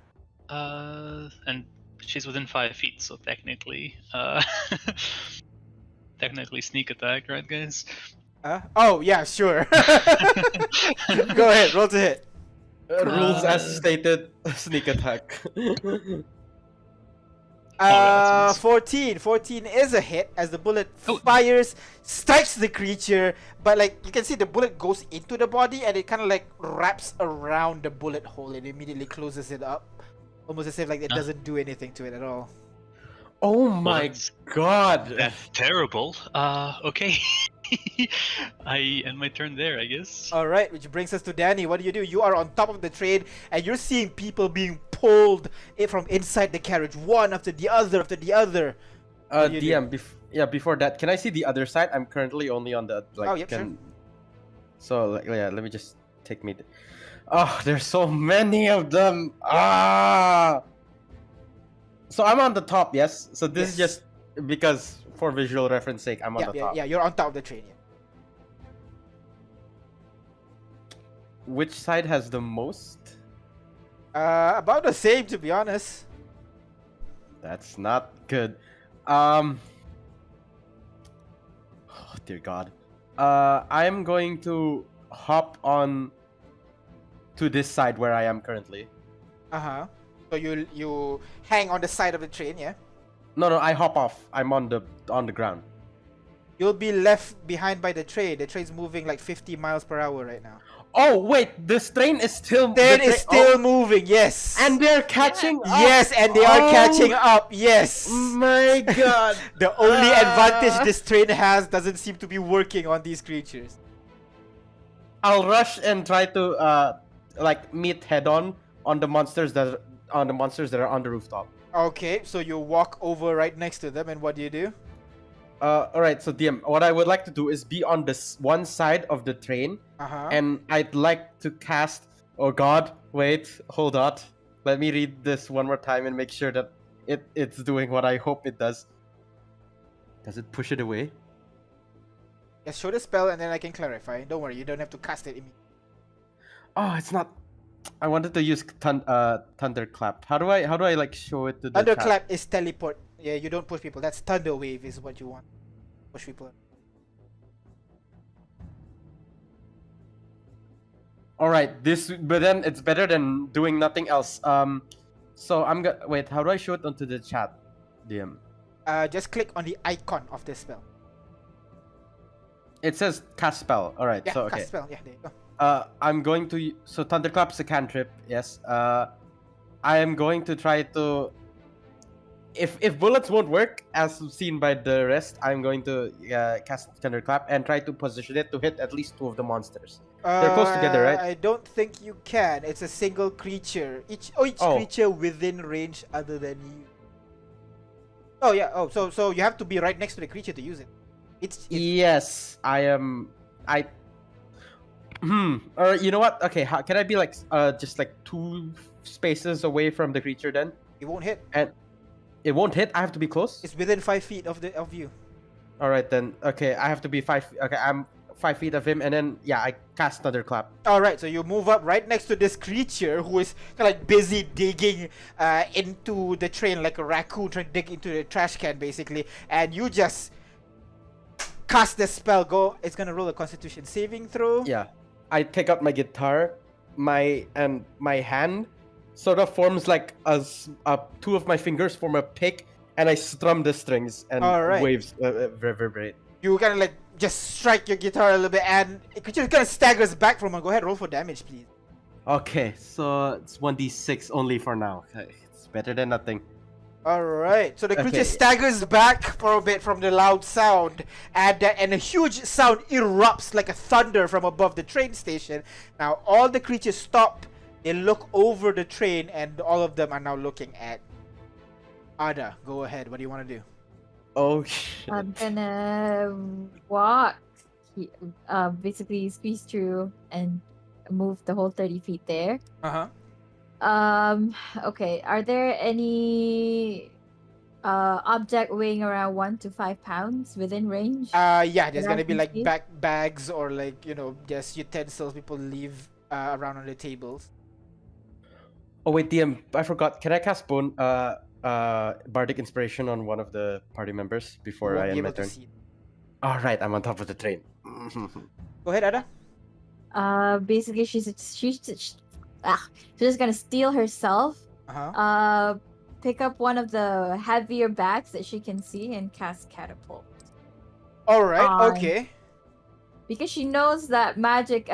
And she's within 5 feet, so technically, technically sneak attack, right, guys? Oh yeah, sure. Go ahead, roll to hit. Rules as Uh, stated, sneak attack. that's a miss. 14. 14 is a hit as the bullet Oh. fires, strikes the creature, but like you can see the bullet goes into the body and it kind of like wraps around the bullet hole and immediately closes it up, almost as if like it doesn't do anything to it at all. Oh my that's- god! That's terrible. Okay. I end my turn there, I guess. All right, which brings us to Danny. What do? You are on top of the train and you're seeing people being pulled from inside the carriage, one after the other after the other. What do you do? DM, before that, can I see the other side? I'm currently only on the like. Oh, yep, sure. So like, yeah, let me just take me. Oh, there's so many of them. So I'm on the top, yes. So this is Yes. just because for visual reference sake, I'm on the top. Yeah, you're on top of the train. Yeah. Which side has the most? About the same, to be honest. That's not good. Oh dear God. I'm going to hop on to this side where I am currently. So you hang on the side of the train, yeah. No, I hop off. I'm on the ground. You'll be left behind by the train. The train's moving like 50 miles per hour right now. Oh wait, this train is still. Train is still moving, yes. and they're catching up. yes, and they are Oh catching up, yes. My God. The only advantage this train has doesn't seem to be working on these creatures. I'll rush and try to like meet head on the monsters that are on the rooftop. Okay, so you walk over right next to them, and what do you do? Alright, so DM, what I would like to do is be on this one side of the train, and I'd like to cast. Oh God, wait, hold on. Let me read this one more time and make sure that it's doing what I hope it does. Does it push it away? Just show the spell, and then I can clarify. Don't worry, you don't have to cast it immediately. Oh, it's not. I wanted to use thunderclap. How do I like show it to the chat? Thunderclap is teleport. Yeah, you don't push people. That's thunder wave is what you want. Push people. All right, but then it's better than doing nothing else. So I'm gonna wait. How do I show it onto the chat, DM? Just click on the icon of the spell. It says cast spell. All right, Yeah, so okay. cast spell. Yeah, there you go. I'm going to so thunderclap's a cantrip. Yes. I am going to try to. If bullets won't work, as seen by the rest, I'm going to cast thunderclap and try to position it to hit at least two of the monsters. They're close together, right? I don't think you can. It's a single creature. Each creature within range other than you. Oh yeah. Oh, so you have to be right next to the creature to use it. It's Yes, I am. Or you know what? Okay, can I be like just like 2 spaces away from the creature then? it won't hit. And it won't hit. I have to be close. It's within 5 feet of you. All right then. Okay, I have to be 5. Okay, I'm 5 feet of him, and then yeah, I cast thunderclap. All right, so you move up right next to this creature who is kind of like busy digging into the train like a raccoon trying to dig into the trash can basically, and you just cast the spell. It's gonna roll a Constitution saving throw. Yeah, I take out my guitar, my hand sort of forms like two of my fingers form a pick, and I strum the strings and Alright. waves reverberate. You kind of like just strike your guitar a little bit, and it just kind of staggers back from it. Go ahead, roll for damage, please. Okay, so it's 1d6 only for now. Okay, it's better than nothing. All right, so the creature Okay. staggers back for a bit from the loud sound, and a huge sound erupts like a thunder from above the train station. Now all the creatures stop. They look over the train, and all of them are now looking at Ada. Go ahead. What do you want to do? Oh shit. I'm gonna walk, basically squeeze through and move the whole 30 feet there. Okay, are there any object weighing around 1 to 5 pounds within range? Yeah, there's gonna be Around like 50? bags or like just utensils people leave around on the tables. Oh wait, DM, I forgot. Can I cast bardic inspiration on one of the party members You before won't I be end my able to turn? see it. All right, I'm on top of the train. Go ahead, Ada. Basically, she's just gonna steal herself. Pick up one of the heavier bags that she can see and cast catapult. All right. On- Okay. Because she knows that magic,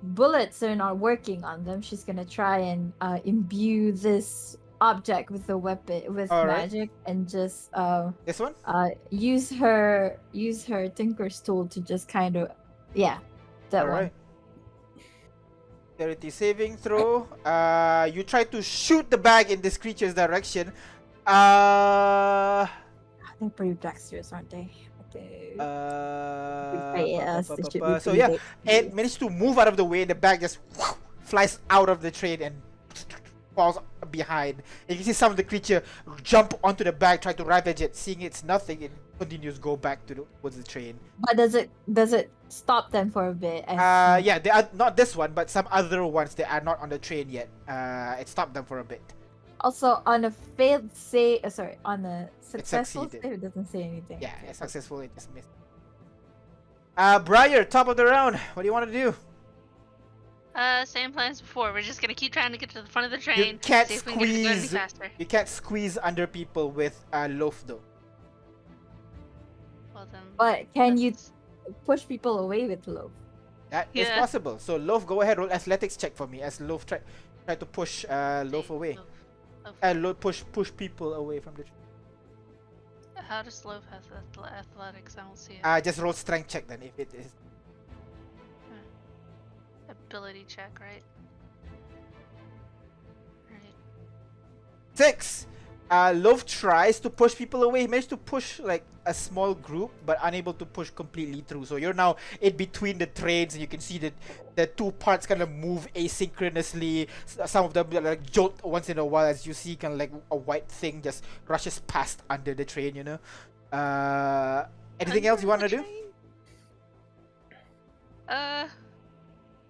bullets are not working on them. She's gonna try and imbue this object with the weapon with All right. magic and just This one. use her Tinker's tool to just kind of that All one. right. Dexterity saving throw. You try to shoot the bag in this creature's direction. I think pretty dexterous, aren't they? So yeah, it managed to move out of the way. The bag just flies out of the train and falls behind. And you can see some of the creature jump onto the bag, try to ravage it. Seeing it's nothing, it continues go back towards the train. But does it stop them for a bit? Yeah, they are not this one, but some other ones that are not on the train yet. It stopped them for a bit. Also, on a failed save, on a successful succeeded. save, it doesn't say anything. Yeah, it's successful. It just missed. Briar, top of the round. What do you want to do? Same plan as before. We're just gonna keep trying to get to the front of the You train. can't See if we can get to any squeeze. faster. You can't squeeze under people with loaf though. Well then. But can you that's- push people away with loaf? That is Yeah. possible. So loaf, go ahead, roll athletics check for me as loaf try to push loaf away. Loaf. Push people away from the. How does Loaf have athletics? I don't see it. Just roll strength check then if it is. Ability check, right? Right. 6. Loaf tries to push people away. He managed to push like a small group, but unable to push completely through. So you're now in between the trains, and you can see that the two parts kind of move asynchronously. Some of them like jolt once in a while, as you see kind of like a white thing just rushes past under the train. You know. Anything else you want to do?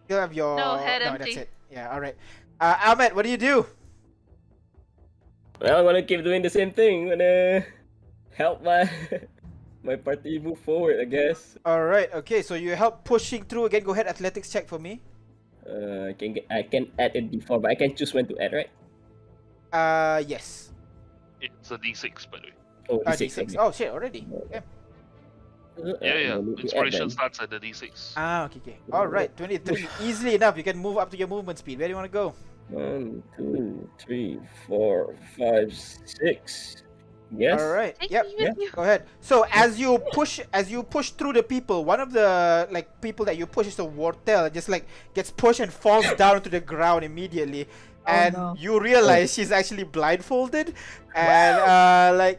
You have your. No, head that's empty. it. Yeah. All right. Ahmed, what do you do? Well, I'm gonna keep doing the same thing. Gonna help my my party move forward, I guess. All right. Okay. So you help pushing through again. Go ahead, athletics check for me. I can add it before, but I can choose when to add, right? Yes. It's a D6, by the way. Oh, D6. D6. Oh shit! Already. Okay. Yeah. No need to add Inspiration then. starts at the D6. Okay. All right. 23. Easily enough. You can move up to your movement speed. Where do you want to go? 1, 2, 3, 4, 5, 6. Yes. All right. Take Yep. me with you. Go ahead. So as you push through the people, one of the like people that you push is a Wartel, just like gets pushed and falls down to the ground immediately, and no. you realize she's actually blindfolded, and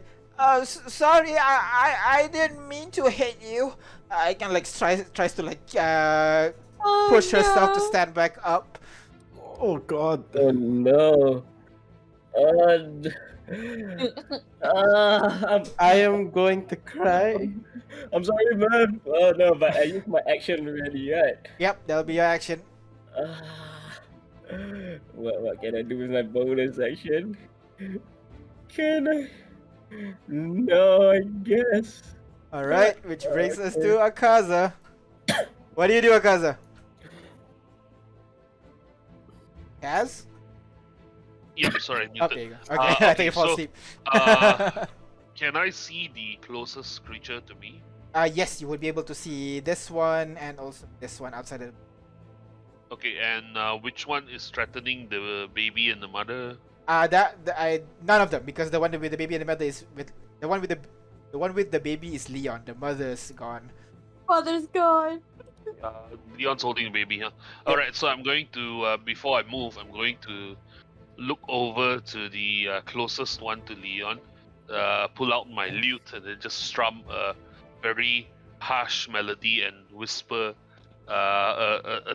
sorry, I didn't mean to hit you. I can like tries to like push herself to stand back up. Oh God. Oh no. I am going to cry. I'm sorry, man. Oh no, but I used my action already, right? Yep, that'll be your action. What can I do with my bonus action? Can I? No, I guess. All right, which brings us to Akaza. What do you do, Akaza? Kaz? Yep, sorry. muted. Okay, okay. I think you fall so, asleep. Can I see the closest creature to me? Yes, you would be able to see this one and also this one outside of. Okay, and which one is threatening the baby and the mother? None of them, because the one with the baby and the mother is with the one with the baby is Leon. The mother's gone. Father's gone. Leon's holding the baby, huh? Alright, so I'm going to, before I move, I'm going to look over to the closest one to Leon, pull out my lute, and then just strum a very harsh melody and whisper a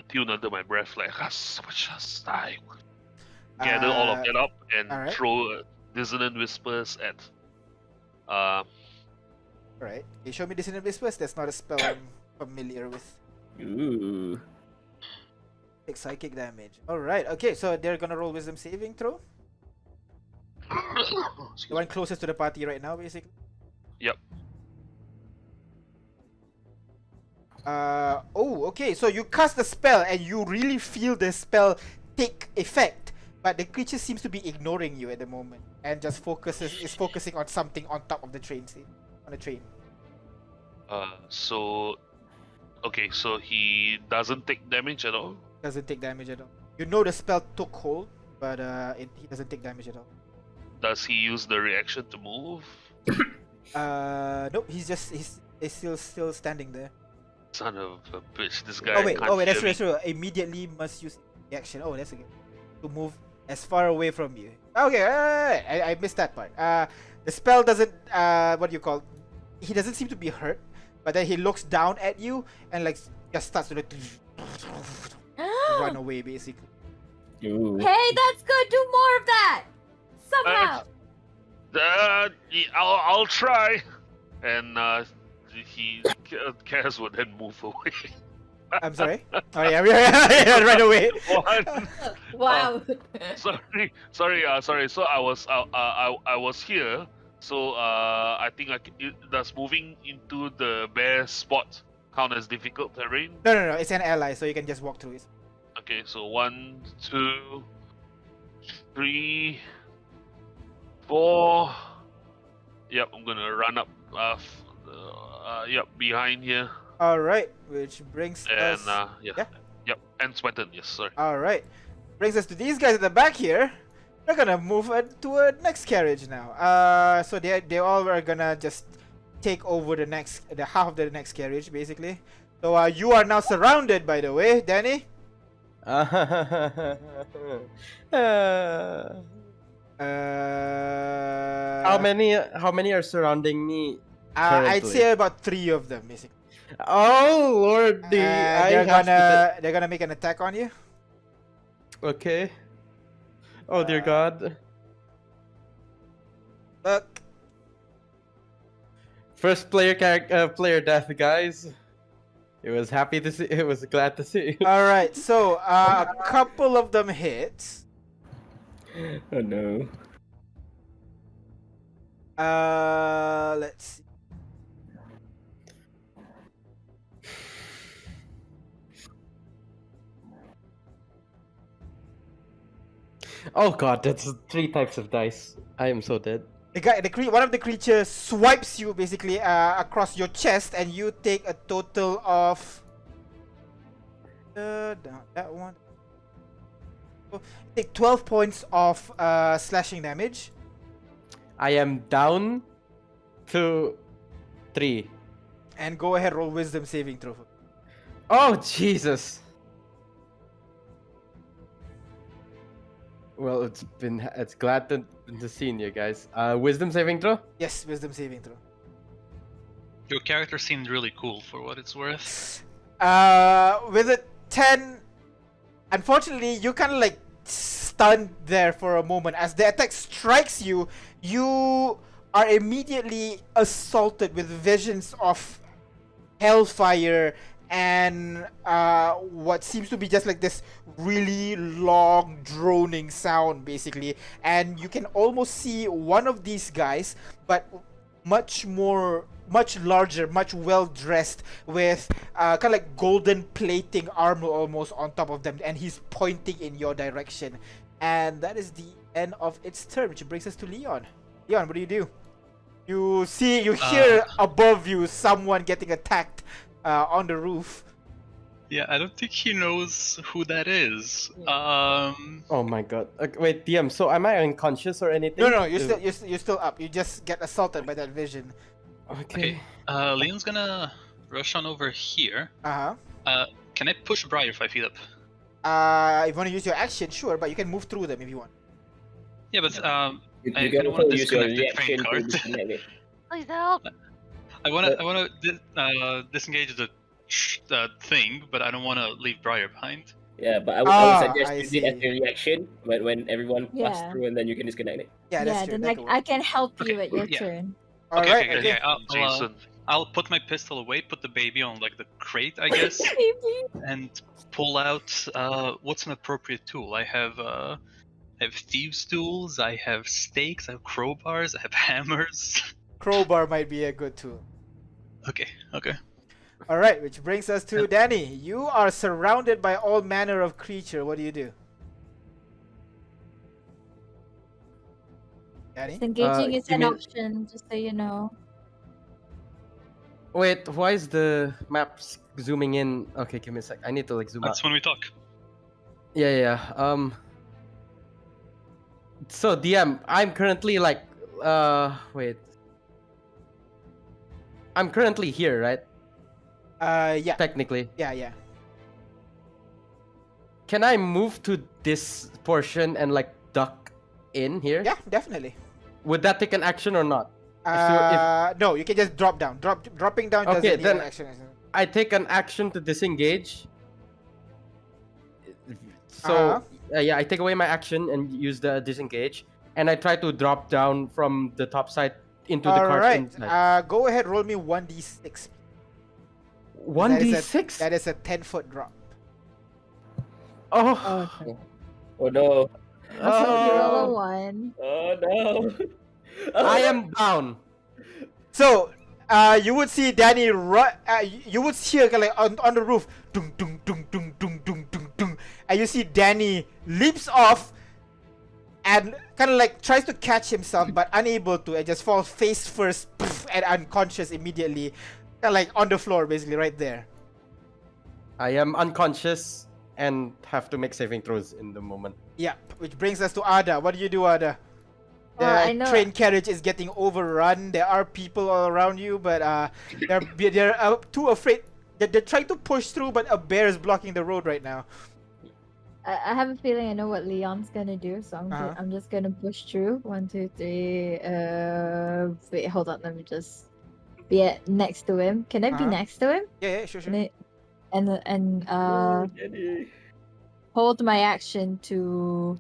tune under my breath, like gather all of that up and alright. throw dissonant whispers at. Right. You show me Dissonant Whispers. That's not a spell I'm familiar with. Ooh. Take psychic damage. All right. Okay, so they're gonna roll wisdom saving throw. The one closest to the party right now, basically. Yep. Oh, okay. So you cast the spell and you really feel the spell take effect, but the creature seems to be ignoring you at the moment and just focusing on something on top of the train scene, on the train. So okay, so he doesn't take damage at all. Doesn't take damage at all. You know the spell took hold, but he doesn't take damage at all. Does he use the reaction to move? Nope. He's still standing there. Son of a bitch! This guy. Oh wait, can't that's hear true. me. That's true. Immediately must use reaction. Oh, that's okay. To move as far away from you. Okay, I missed that part. The spell doesn't. What do you call? He doesn't seem to be hurt, but then he looks down at you and like just starts to like, run away basically. Ooh. Hey, that's good. Do more of that. Somehow. I'll try. And Kaz would then move away. I'm sorry. Oh yeah, right away. One. Wow. Sorry. So I was here. So I think does moving into the bear spot count as difficult terrain? No. It's an ally, so you can just walk through it. Okay, so 1, 2, 3, 4. Yep, I'm gonna run up. Yep, behind here. All right, which brings And us. yeah. Yep, and Sweaten. Yes, sorry. All right, brings us to these guys at the back here. They're gonna move to a next carriage now. So they all are gonna just take over the half of the next carriage basically. So you are now surrounded, by the way, Danny. How How many are surrounding me? I'd currently? say about 3 of them basically. Oh lordy! They're gonna make an attack on you. Okay. Oh dear God! Look. First player death, guys. It was happy to see. It was glad to see. All right, so a couple of them hits. Oh no. Let's see. Oh God, that's 3 types of dice. I am so dead. One of the creatures swipes you basically across your chest, and you take a total of. That one. You take 12 points of slashing damage. I am down to 3. And go ahead, roll wisdom saving throw. Oh Jesus! Well, it's glad to see you guys. Wisdom saving throw. Yes, wisdom saving throw. Your character seemed really cool for what it's worth. With a 10, unfortunately, you kind of like stunned there for a moment as the attack strikes you. You are immediately assaulted with visions of hellfire and what seems to be just like this really long droning sound basically, and you can almost see one of these guys, but much larger, much well dressed, with kind of like golden plating armor almost on top of them, and he's pointing in your direction. And that is the end of its turn, which brings us to Leon. Leon, what do? You hear above you someone getting attacked on the roof. Yeah, I don't think he knows who that is. Oh my God! Wait, DM. So am I unconscious or anything? No, you're still up. You just get assaulted by that vision. Okay. Leon's gonna rush on over here. Can I push Briar if I feel up? If you want to use your action, sure, but you can move through them if you want. Yeah, but You I can wanna also use your disconnect the train reaction to card. disconnect it. Please help. I wanna disengage the thing, but I don't wanna leave Briar behind. Yeah, but I would suggest I use it as see. a reaction when everyone passes Yeah. through, and then you can disconnect it. Yeah, that's true. then That could I work. can help you Okay, at your yeah. turn. Alright, Okay. okay. Jason. I'll put my pistol away, put the baby on like the crate, I guess, and pull out what's an appropriate tool. I have thieves' tools, I have stakes, I have crowbars, I have hammers. Crowbar might be a good tool. Okay. All right, which brings us to Danny. You are surrounded by all manner of creature. What do you do? Danny? Disengaging is you an mean- option, just so you know. Wait, why is the map zooming in? Okay, give me a sec. I need to like zoom out. That's when we talk. Yeah. So DM, I'm currently like, wait. I'm currently here, right? Yeah. Technically. Yeah. Can I move to this portion and like duck in here? Yeah, definitely. Would that take an action or not? No, you can just drop down. Dropping down doesn't Okay, need then- an action. I take an action to disengage. So Uh-huh. yeah, I take away my action and use the disengage, and I try to drop down from the top side into the All cart right. inside. Go ahead. Roll me 1d6. 1d6. That is a 10-foot drop. Oh. Okay. Oh no. So you roll a Oh. 1. Oh no. I am down. So, you would see Danny you would hear like on the roof, dung dung dung dung dung dung dung dung, and you see Danny leaps off and kind of like tries to catch himself but unable to, and just falls face first poof, and unconscious immediately, kind of like on the floor basically right there. I am unconscious and have to make saving throws in the moment. Yeah, which brings us to Ada. What do you do, Ada? The Well, I know- train carriage is getting overrun. There are people all around you, but they're too afraid. They're trying to push through, but a bear is blocking the road right now. I have a feeling I know what Leon's gonna do, so Uh-huh. I'm just gonna push through. 1, 2, 3. Wait, hold on. Let me just be next to him. Can I be Uh-huh. next to him? Yeah, sure. Can I, and Daddy. hold my action to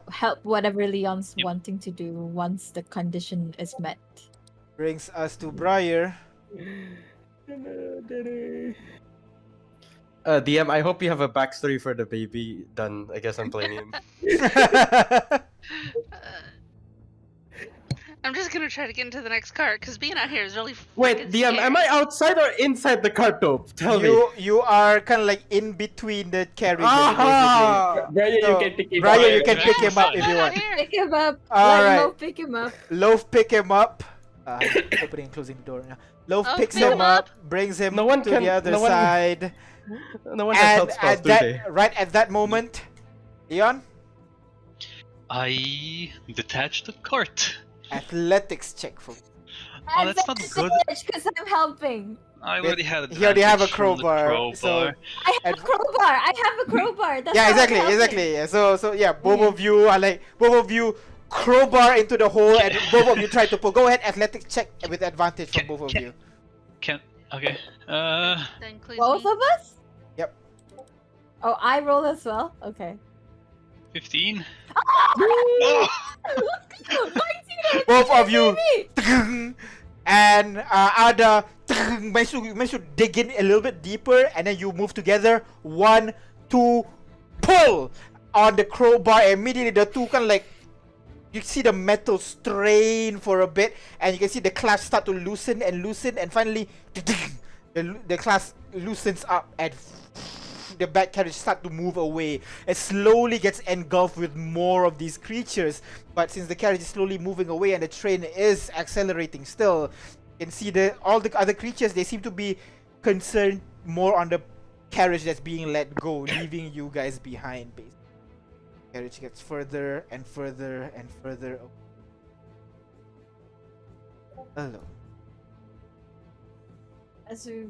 help whatever Leon's wanting to do once the condition is met. Brings us to Briar. Daddy. DM, I hope you have a backstory for the baby done. I guess I'm playing him. I'm just gonna try to get into the next cart because being out here is really. Wait, freaking DM, am I scary. outside or inside the cart though? Tell me. You are kind of like in between the carriages. Aha! Brian, So, you can take it. Brian, you can Yeah, pick him up fine. if you I'm out want. here. Pick him up. All Let right. Lo pick him up. Loaf pick him up. Opening and closing the door now. Loaf Oh, picks pick him him up, up. brings him No one to can- the other no one- side, No one has and health spells, at do they? right at that moment, Leon, I detach the cart. athletics check for me. Oh, that's not good. Because I'm helping. I already had. He already have a advantage from the crowbar, so- crowbar. I have And- a crowbar. I have a crowbar. That's Yeah, how I'm exactly. helping. Yeah. So yeah, both Yeah. of you are like crowbar into the hole, and both of you try to pull. Go ahead, athletics check with advantage from both of you. Can okay. That includes Both me. of us? Yep. Oh, I roll as well? Okay. 15. Oh! Both of you. And Ada managed to dig in a little bit deeper, and then you move together. 1, 2, pull on the crowbar. Immediately, the two kind of like, you see the metal strain for a bit, and you can see the clasp start to loosen, and finally, the clasp loosens up, and the back carriage start to move away. It slowly gets engulfed with more of these creatures. But since the carriage is slowly moving away and the train is accelerating still, you can see all the other creatures, they seem to be concerned more on the carriage that's being let go, leaving you guys behind, basically. Carriage gets further and further and further away. Hello. As we...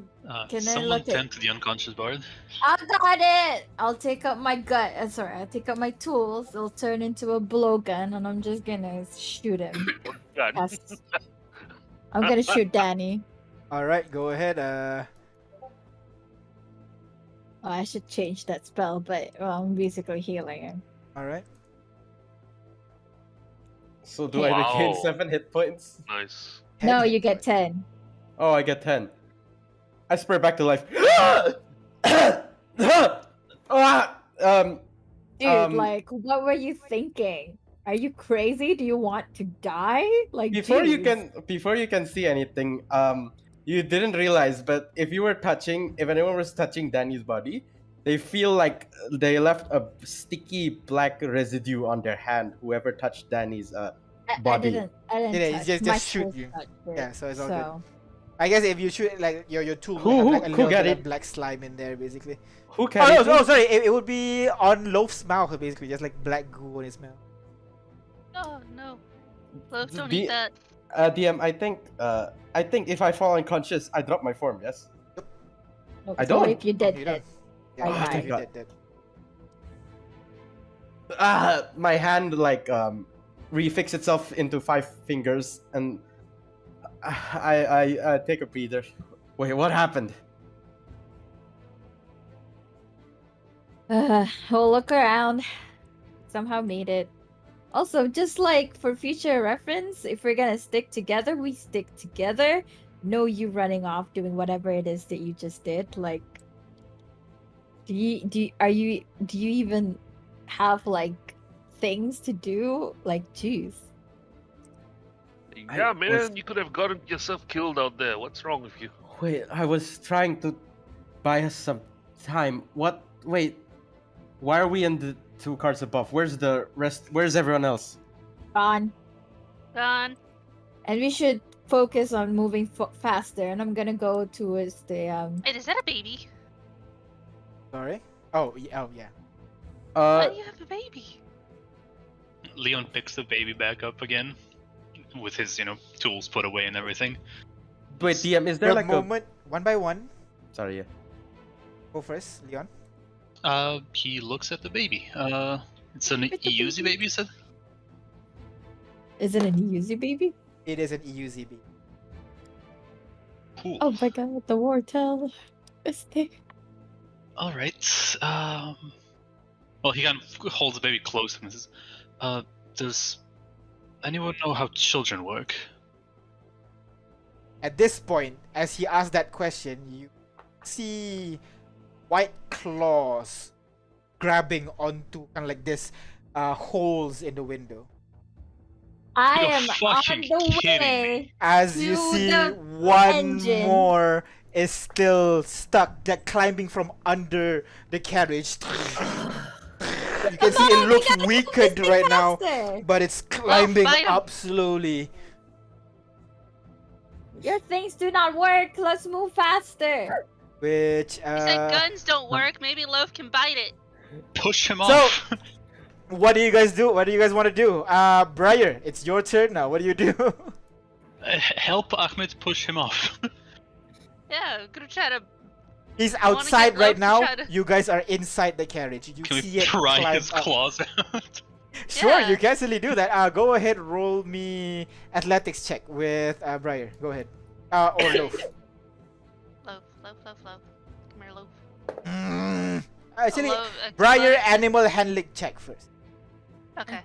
Can I Someone look at- tend to the unconscious bard. I got it! I'll take up my gut. I'll take up my tools. It'll turn into a blowgun, and I'm just gonna shoot him. God. Yes. I'm gonna shoot Danny. Alright, go ahead. Oh, I should change that spell, but I'm basically healing him. Alright. So do I regain Wow. 7 hit points? Nice. No, 10 you hit get points. 10. Oh, I get 10. I spur back to life. Dude, like, what were you thinking? Are you crazy? Do you want to die? Like, Before you jeez. can see anything, you didn't realize, but if anyone was touching Danny's body, they feel like they left a sticky black residue on their hand. Whoever touched Danny's I body. didn't Yeah, touch. just My shoot tools you. touched it, Yeah, so it's all good. so I guess if you shoot like your tool Who- will have who- like a who little got bit of it? black slime in there basically. Who Oh carried no, me? oh sorry, it would be on Loaf's mouth basically, just like black goo on his mouth. Oh no. Loaf, don't The- eat that. DM, I think if I fall unconscious, I drop my form. Yes. no, I so don't. if you did You it, don't. Yeah, I you died. you God. did. My hand like refix itself into 5 fingers, and I take a breather. Wait, what happened? We'll look around. Somehow made it. Also, just like for future reference, if we're gonna stick together, we stick together. No, you running off doing whatever it is that you just did. Like, do you even have like things to do? Like, jeez. I Yeah, was- man, you could have gotten yourself killed out there. What's wrong with you? Wait, I was trying to buy us some time. What? Wait, why are we in the 2 cards above? Where's the rest? Where's everyone else? Gone. Gone. And we should focus on moving faster. And I'm gonna go towards the Wait, is that a baby? Sorry? Oh yeah. Why do you have a baby? Leon picks the baby back up again, with his tools put away and everything. Wait, DM, is there For a like moment, one by one. Sorry, yeah. Go first, Leon. He looks at the baby. It's an Look at the EUZ baby. baby, you said? Is it an EUZ baby? It is an EUZB. Cool. Oh my god, the wartail. This thing. All right. Well, he kind of holds the baby close to him and says, does anyone know how children work? At this point, as he asked that question, you see white claws grabbing onto kind of like this holes in the window. I You're am on fucking the kidding way. me. As you To see, the one engine. more is still stuck, climbing from under the carriage. You can see Come it on, we looks gotta move this weakened thing right now, faster. but it's climbing fight 'em. up slowly. Your things do not work. Let's move faster. Which You said guns don't work. Maybe Loaf can bite it. Push him So- off. what do you guys do? What do you guys want to do? Briar, it's your turn now. What do you do? Help Ahmed push him off. Yeah, I'm gonna try to. He's I wanna outside get right Loaf to now. try to- You guys are inside the carriage. You Can see we it pry climb his up. claws out? Sure, Yeah. you can easily do that. Go ahead, roll me athletics check with Briar. Go ahead. Or Loaf. Loaf. Come here, Loaf. Actually, Loaf, Briar Loaf. animal handling check first. Okay.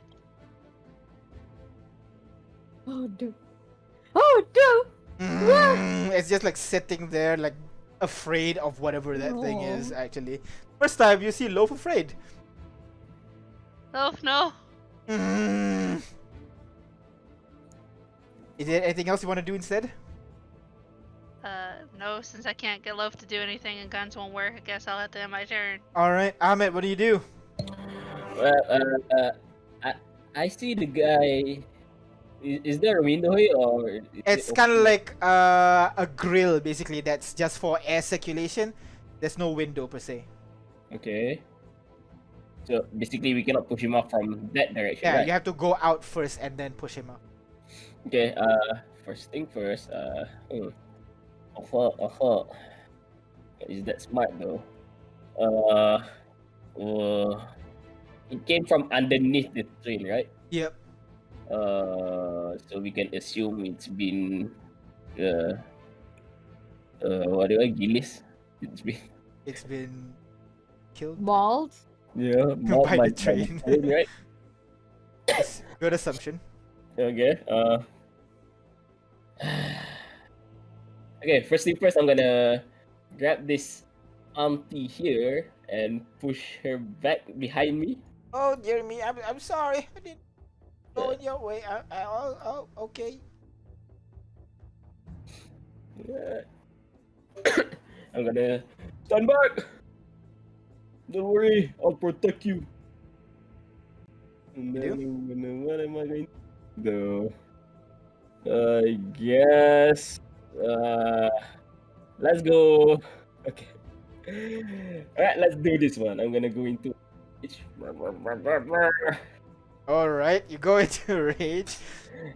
Oh no. Oh no. It's just like sitting there, like afraid of whatever that thing is. No. Actually, first time you see Loaf afraid. Loaf, no. Is there anything else you want to do instead? No. Since I can't get Loaf to do anything and guns won't work, I guess I'll have to end my turn. All right, Ahmed, what do you do? Well, I see the guy. Is there a window here or? is It's it kind of open? like a grill, basically. That's just for air circulation. There's no window per se. Okay. So basically, we cannot push him off from that direction, Yeah, right? you have to go out first and then push him up. Okay. First thing first. Is that smart though? It came from underneath the train, right? Yep. So we can assume it's been, what do I gilis? It's been killed. Mauled. Yeah, By the train. right? Yes, good assumption. Okay. Okay. First thing first, I'm gonna grab this auntie here and push her back behind me. Oh, dear me, I'm sorry. I didn't go in your way. Okay. I'm gonna stand back. Don't worry, I'll protect you. And You then do? I'm gonna, what am I going to do? I guess. Let's go. Okay. Alright, let's do this one. I'm gonna go into. Alright, you go into rage.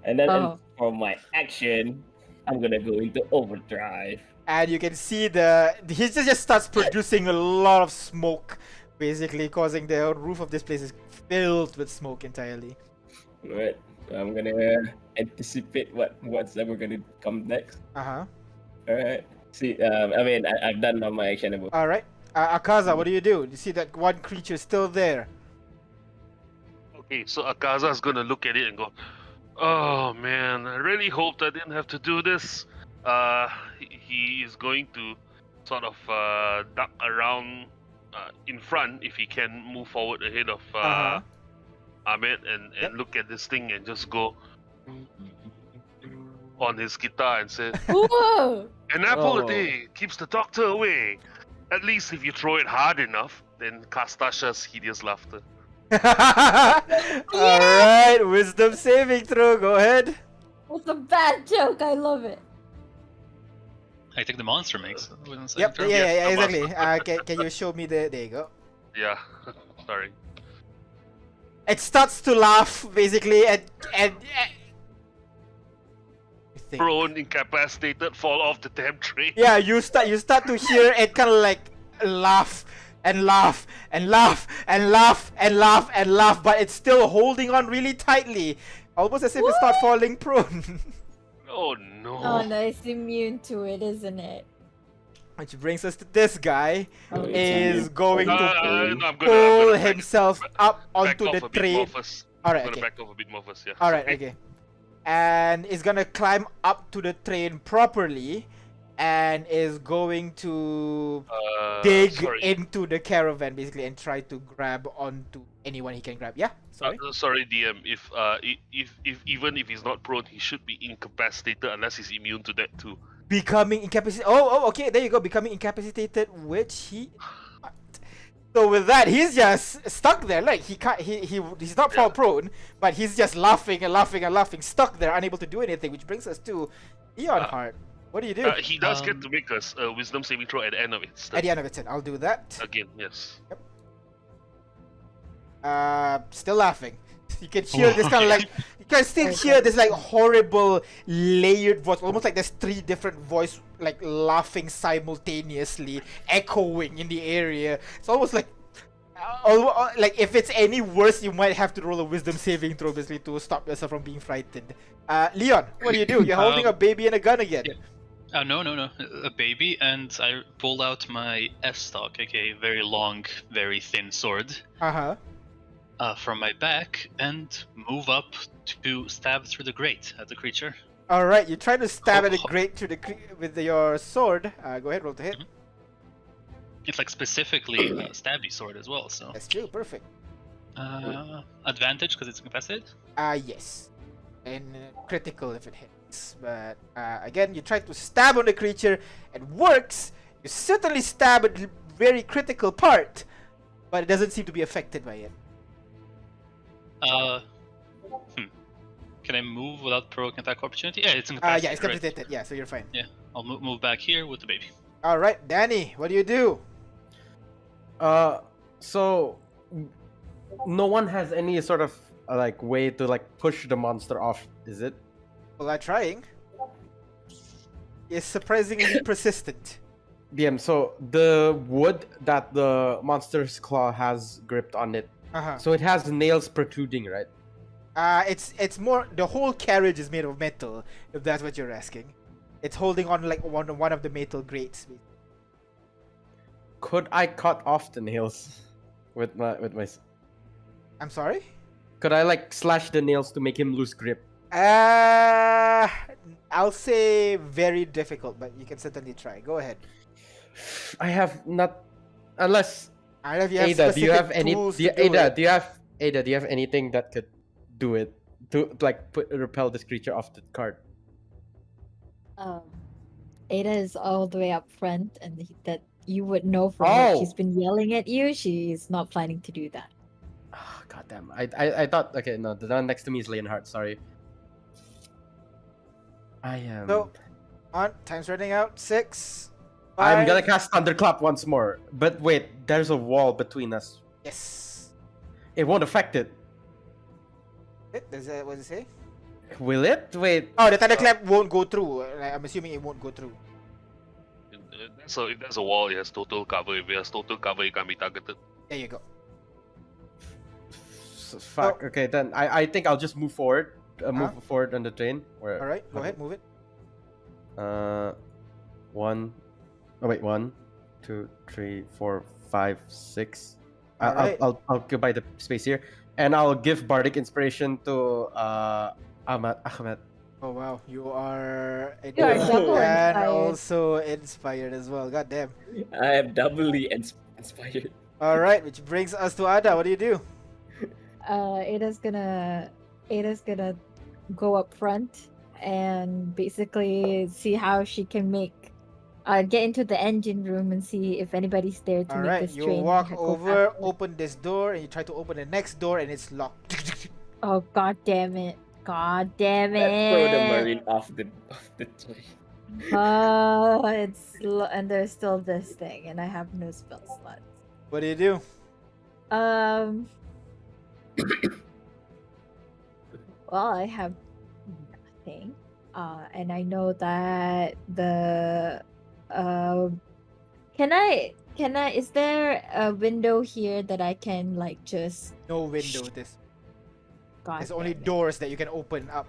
And then Oh. for my action, I'm gonna go into overdrive. And you can see he just starts producing a lot of smoke, basically causing the roof of this place is filled with smoke entirely. Alright, so I'm gonna anticipate what's ever gonna come next. Uh-huh. Alright. See, I've done all my action about. Alright. Akaza, what do? You see that one creature still there? Okay, so Akaza's gonna look at it and go, "Oh man, I really hoped I didn't have to do this." He is going to sort of duck around in front if he can move forward ahead of Uh-huh. Ahmed and Yep. look at this thing and just go on his guitar and say, Whoa! "An apple a Oh. day keeps the doctor away. At least if you throw it hard enough." Then Kastasha's hideous laughter. Alright, wisdom saving throw, go ahead. It's a bad joke. I love it. I think the monster makes. Yep, yeah, Yes, the exactly. Can you show me there you go. Yeah, sorry. It starts to laugh, basically, and you think. Prone, incapacitated, fall off the damn train. Yeah, you start to hear it kind of like laugh and laugh and laugh and laugh and laugh and laugh, but it's still holding on really tightly, almost as if it's not falling prone. Oh no. Oh no, it's immune to it, isn't it? Which brings us to this guy Oh, is going to I'm gonna pull back- himself up back onto off the a bit more train. first. Alright, I'm gonna okay. back off a bit more first, yeah. Alright, Sorry. okay. And is gonna climb up to the train properly and is going to dig sorry. into the caravan basically and try to grab onto anyone he can grab. Yeah? Sorry? Sorry, DM. If even if he's not prone, he should be incapacitated unless he's immune to that too. Becoming incapacitated. Oh, okay, there you go. Becoming incapacitated, which he. So with that, he's just stuck there. Like he can't. He's not fall prone, but he's just laughing and laughing and laughing, stuck there, unable to do anything. Which brings us to Leonhardt. What do you do? He does get to make us a wisdom saving throw at the end of it. At the end of it, I'll do that. Again, yes. Still laughing. You can hear this kind of like you can still hear this like horrible layered voice, almost like there's three different voice like laughing simultaneously, echoing in the area. It's almost like like if it's any worse, you might have to roll a wisdom saving throw basically to stop yourself from being frightened. Leon, what do you do? You're holding a baby and a gun again. Yeah. No. A baby, and I pull out my S-stock, aka very long, very thin sword, from my back and move up to stab through the grate at the creature. All right, you try to stab at the grate through with your sword. Go ahead, roll to hit. It's like specifically a stabby sword as well, so. That's true, perfect. Advantage because it's incapacitated? Yes. And critical if it hits. But again, you try to stab on the creature, it works. You certainly stab a very critical part, but it doesn't seem to be affected by it. Can I move without provoking attack opportunity? Yeah, it's incapacitated. Yeah, it's right? capacitated. Yeah, so you're fine. Yeah, I'll move back here with the baby. All right, Danny, what do you do? So no one has any sort of like way to like push the monster off, is it? Well, I'm trying. It's surprisingly persistent. DM, so the wood that the monster's claw has gripped on it, so it has nails protruding, right? It's more the whole carriage is made of metal, if that's what you're asking. It's holding on like one of the metal grates. Could I cut off the nails with my I'm sorry? Could I like slash the nails to make him lose grip? I'll say very difficult, but you can certainly try. Go ahead. I have not, unless I don't know if you have Ada, do you have specific any? tools Do to you, do Ada, it. do you have Ada? Do you have anything that could do it to like repel this creature off the cart? Ada is all the way up front, and that you would know from what she's Oh! been yelling at you. She's not planning to do that. Ah, God damn. I thought, okay, no, the one next to me is Leonhardt, sorry. I am. So, on. Time's running out. 6. I'm gonna 5. cast Thunderclap once more. But wait, there's a wall between us. Yes. It won't affect it. Does that what does it say? Will it? Wait. Oh, the thunderclap won't go through. I'm assuming it won't go through. So if there's a wall, it has total cover. If it has total cover, it can be targeted. There you go. Fuck. Okay, then I think I'll just move forward. Move Huh? forward on the train. Where? All right, go ahead, move it. One. Oh wait, 1, 2, 3, 4, 5, 6. Alright. I'll occupy the space here, and I'll give bardic inspiration to Ahmed. Oh wow, you are You are double and inspired. also inspired as well. God damn. I am doubly inspired. All right, which brings us to Ada. What do you do? Ada's gonna go up front and basically see how she can get into the engine room and see if anybody's there to All make right, this you train walk go over, faster. open this door, and you try to open the next door, and it's locked. Oh god damn it! God damn Let's throw the it! marine off the train. Oh, and there's still this thing, and I have no spell slots. What do you do? Well, I have nothing. And I know that the is there a window here that I can like just No window. God There's only damn it. doors that you can open up.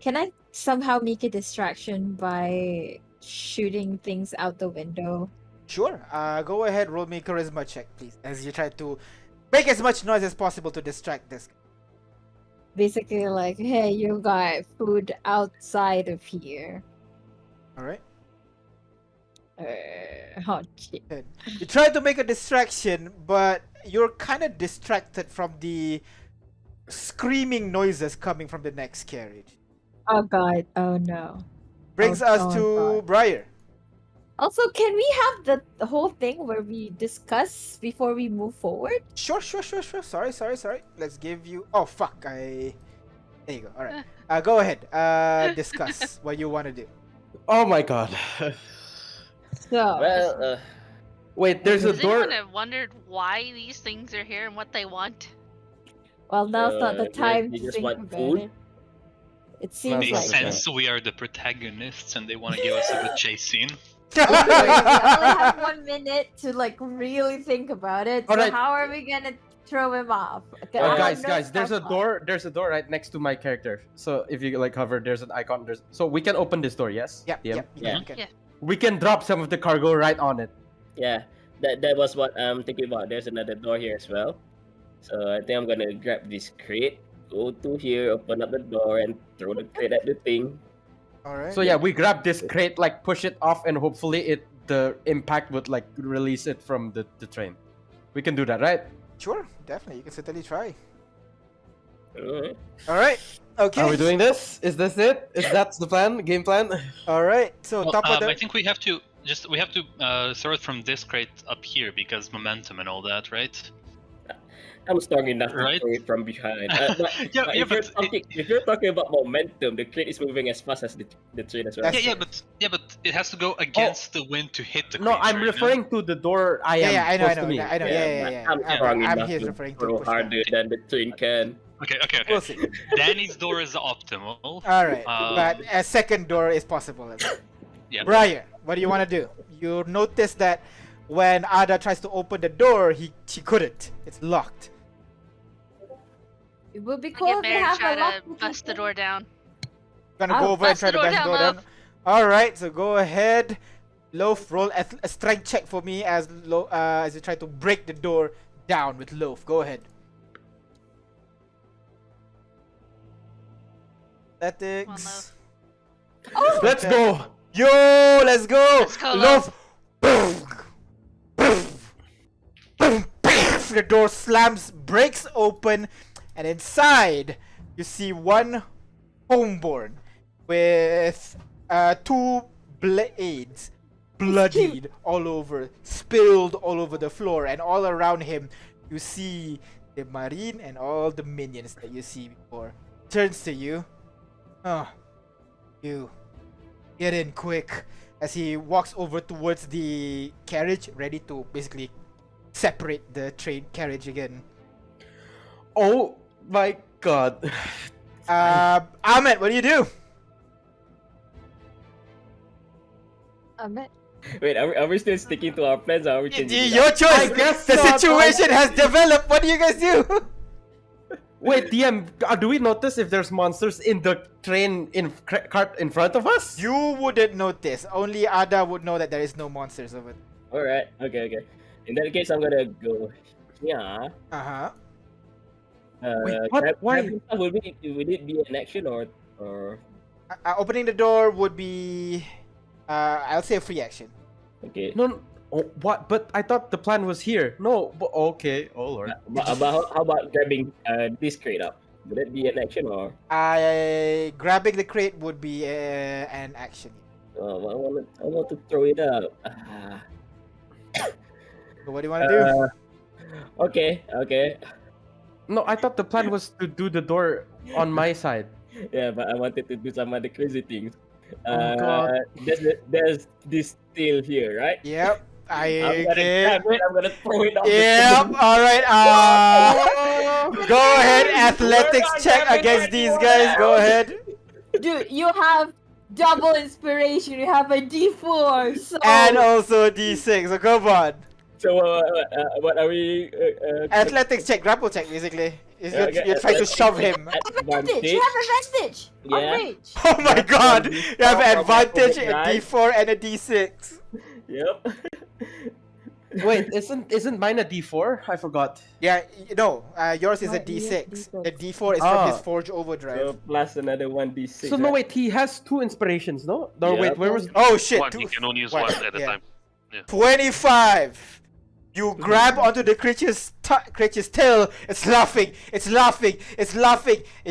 Can I somehow make a distraction by shooting things out the window? Sure. Go ahead, roll me a charisma check, please, as you try to make as much noise as possible to distract this. Basically, like, hey, you got food outside of here. All right. Oh shit. Good. You try to make a distraction, but you're kind of distracted from the screaming noises coming from the next carriage. Oh god. Oh no. Brings Oh, us oh, to God. Briar. Also, can we have the whole thing where we discuss before we move forward? Sure. Sorry. Let's give you. Oh fuck! There you go. All right. Go ahead. Discuss what you want to do. Oh my god. So, Well, Wait, there's a Has anyone door. have wondered why these things are here and what they want? well, now's not the maybe time they to just think want about food? it. It seems Sounds Makes like like sense. We are the protagonists, and they want to give us a good chase scene. we only have 1 minute to like really think about it. So Alright. how are we gonna throw him off? Okay, I have no Guys, there's a spell door. There's a door right next to my character. So if you like hover, there's an icon. So we can open this door. Yes. Yep. DM? Yep. Yeah. You can. Yeah. We can drop some of the cargo right on it. yeah, that was what I'm thinking about. There's another door here as well. So I think I'm gonna grab this crate, go to here, open up the door, and throw the crate at the thing. All right. So yeah, we grab this crate, like push it off, and hopefully the impact would like release it from the train. We can do that, right? Sure. Definitely. You can certainly try. Alright. All right. Okay. Are we doing this? Is this it? Is that the plan? Game plan? All right. So Well, top of the. I think we have to throw it from this crate up here because momentum and all that, right? I'm strong enough Right. to throw it from behind. But, Yeah, but yeah, if you're talking about momentum, the crate is moving as fast as the train as well. That's- but it has to go against the wind to hit the No, creature. I'm you know? referring to the door I am Yeah, I know. close to me. I know. but Yeah. I'm strong I'm enough here to referring to throw push down. harder than the train can. Okay. We'll see. Danny's door is optimal. All right. But Um, a second door is possible as well. Yeah. Briar, what do you want to do? You notice that when Ada tries to open the door, she couldn't. It's locked. It would be I cool get if we Bear have try a to lock. bust the door down. Gonna Oh, go over and bust try the to door bust the down, door down. Loaf. All right, so go ahead. Loaf, roll a strength check for me as you try to break the door down with Loaf. Go ahead. Athletics. Oh, Let's Okay. go. Yo, let's go. Let's go, Loaf. Boom. Boom. Boom. The door slams, breaks open, and inside you see one homeborn with two blades bloodied all over, spilled all over the floor, and all around him you see the marine and all the minions that you see before. Turns to you. Oh, you get in quick, as he walks over towards the carriage, ready to basically separate the train carriage again. Oh my god. Ahmed, what do you do? Wait, are we still sticking to our plans, or are we changing it Your up? choice. I guess The not. situation has developed. What do you guys do? Wait, DM, do we notice if there's monsters in the train cart in front of us? You wouldn't notice. Only Ada would know that there is no monsters over there. Alright, okay. In that case, I'm gonna go here. Uh-huh. Wait, what? Why? grabbing stuff, will it be an action or Opening the door would be, I'll say a free action. okay? No, oh, what? But I thought the plan was here. No, but okay. Oh lord. How about grabbing this crate up? Would that be an action or? Grabbing the crate would be an action. I want to throw it up. So what do you want to do? Okay. No, I thought the plan was to do the door on my side. Yeah, but I wanted to do some other crazy things. Oh, God. There's this steel here, right? Yep. I'm gonna grab it. I'm gonna throw it off. Yep. All right. Go ahead. Athletics check against these guys. Go ahead. Dude, you have double inspiration. You have a D4. So... And also D6. So come on. So what are we? Athletics check, grapple check, basically. Okay, You're trying to shove him. advantage. You have advantage. Yeah. On rage. Oh my god! You have Oh, advantage, oh, a right. D4 and a D6. Yep. Wait, isn't mine a D4? I forgot. Yeah, no, yours is a No, he has D6. D6. The D4 is from his Ah. Forge Overdrive. So plus another 1d6. So no, wait, he has 2 inspirations, no? No, Yeah. wait, where was? Oh shit! One, you can only use one at a Yeah. time. 25! You grab onto the creature's tail. It's laughing. It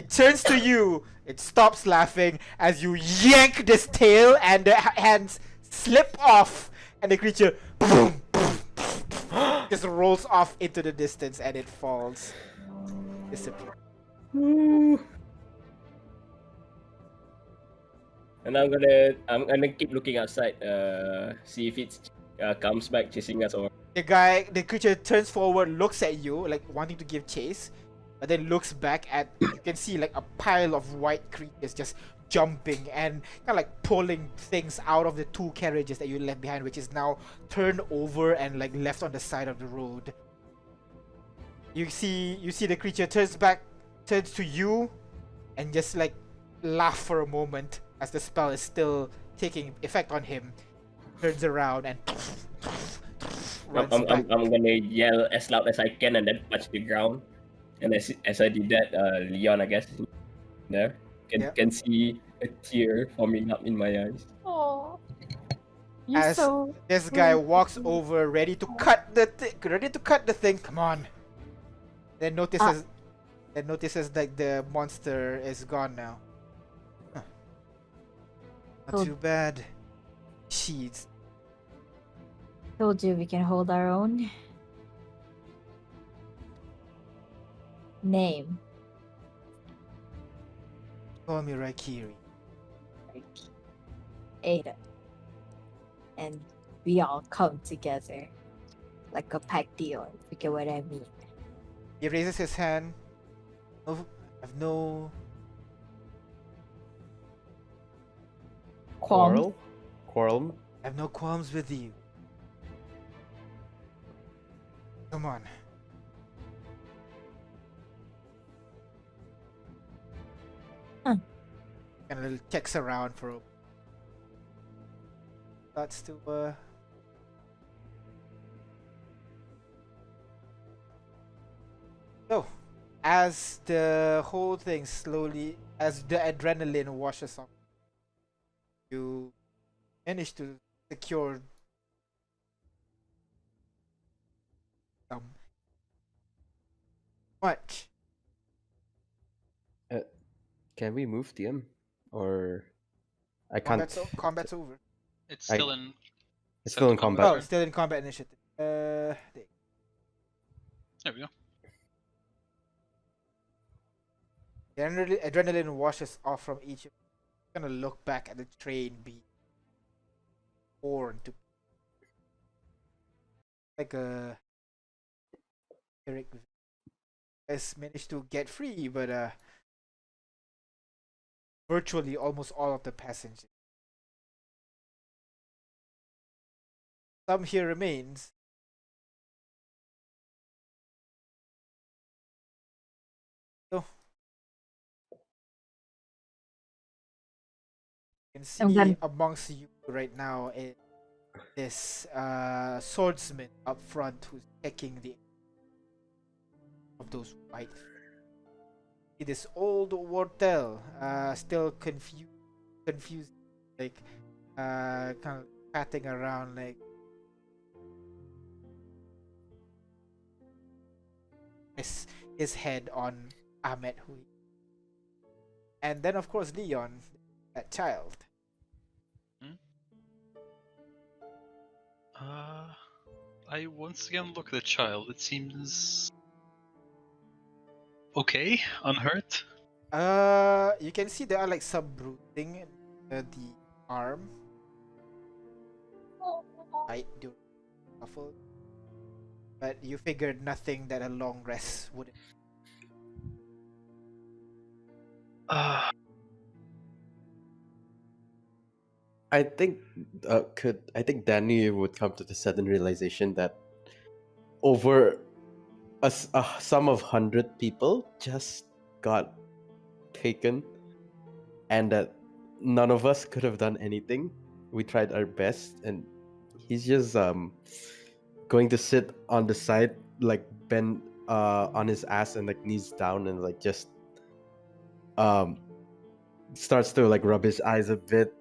turns to you. It stops laughing as you yank this tail and the hands slip off. And the creature boom, just rolls off into the distance and it falls. Disappears. And I'm gonna keep looking outside. See if it comes back chasing us or. The creature turns forward, looks at you, like wanting to give chase, but then looks back at, you can see like a pile of white creatures just jumping and kind of like pulling things out of the 2 carriages that you left behind, which is now turned over and like left on the side of the road. You see the creature turns to you, and just like laugh for a moment as the spell is still taking effect on him. Turns around and runs back. I'm gonna yell as loud as I can and then punch the ground. And as I did that, Leon, I guess, there can see a tear forming up in my eyes. Oh. You're As so. This guy walks over, ready to cut the thing. Come on. Then notices that the monster is gone now. Huh. Not Oh. too bad. Sheets. Told you we can hold our own. Name. Call me Raikiri. Ada. And we all come together. Like a pack deal. If you get what I mean. He raises his hand. I've no. Qualm. Quarrel? I have no qualms with you. Come on. Huh. And a little checks around for a. Starts to So, as the whole thing as the adrenaline washes off, you manage to secure much. Can we move DM? Or I can't. Combat's over. It's I- still in. It's set still to in combat. Oh, turn. still in combat initiative. There we go. The adrenaline washes off from each of you. Gonna look back at the train being torn to like a Eric has managed to get free, but virtually almost all of the passengers. Some here remains. So you can see I'm gonna- amongst you right now is this swordsman up front who's checking the of those white. See this old Wortel, still confused, like kind of patting around, like his head on Ahmed, and then of course Leon, that child. I once again look at the child. It seems okay, unhurt. You can see there are like some bruising in the arm, right, during the scuffle. But you figured nothing that a long rest wouldn't. I think I think Danny would come to the sudden realization that over a sum of 100 people just got taken, and that none of us could have done anything. We tried our best, and he's just going to sit on the side, like bend on his ass and like knees down, and like just starts to like rub his eyes a bit,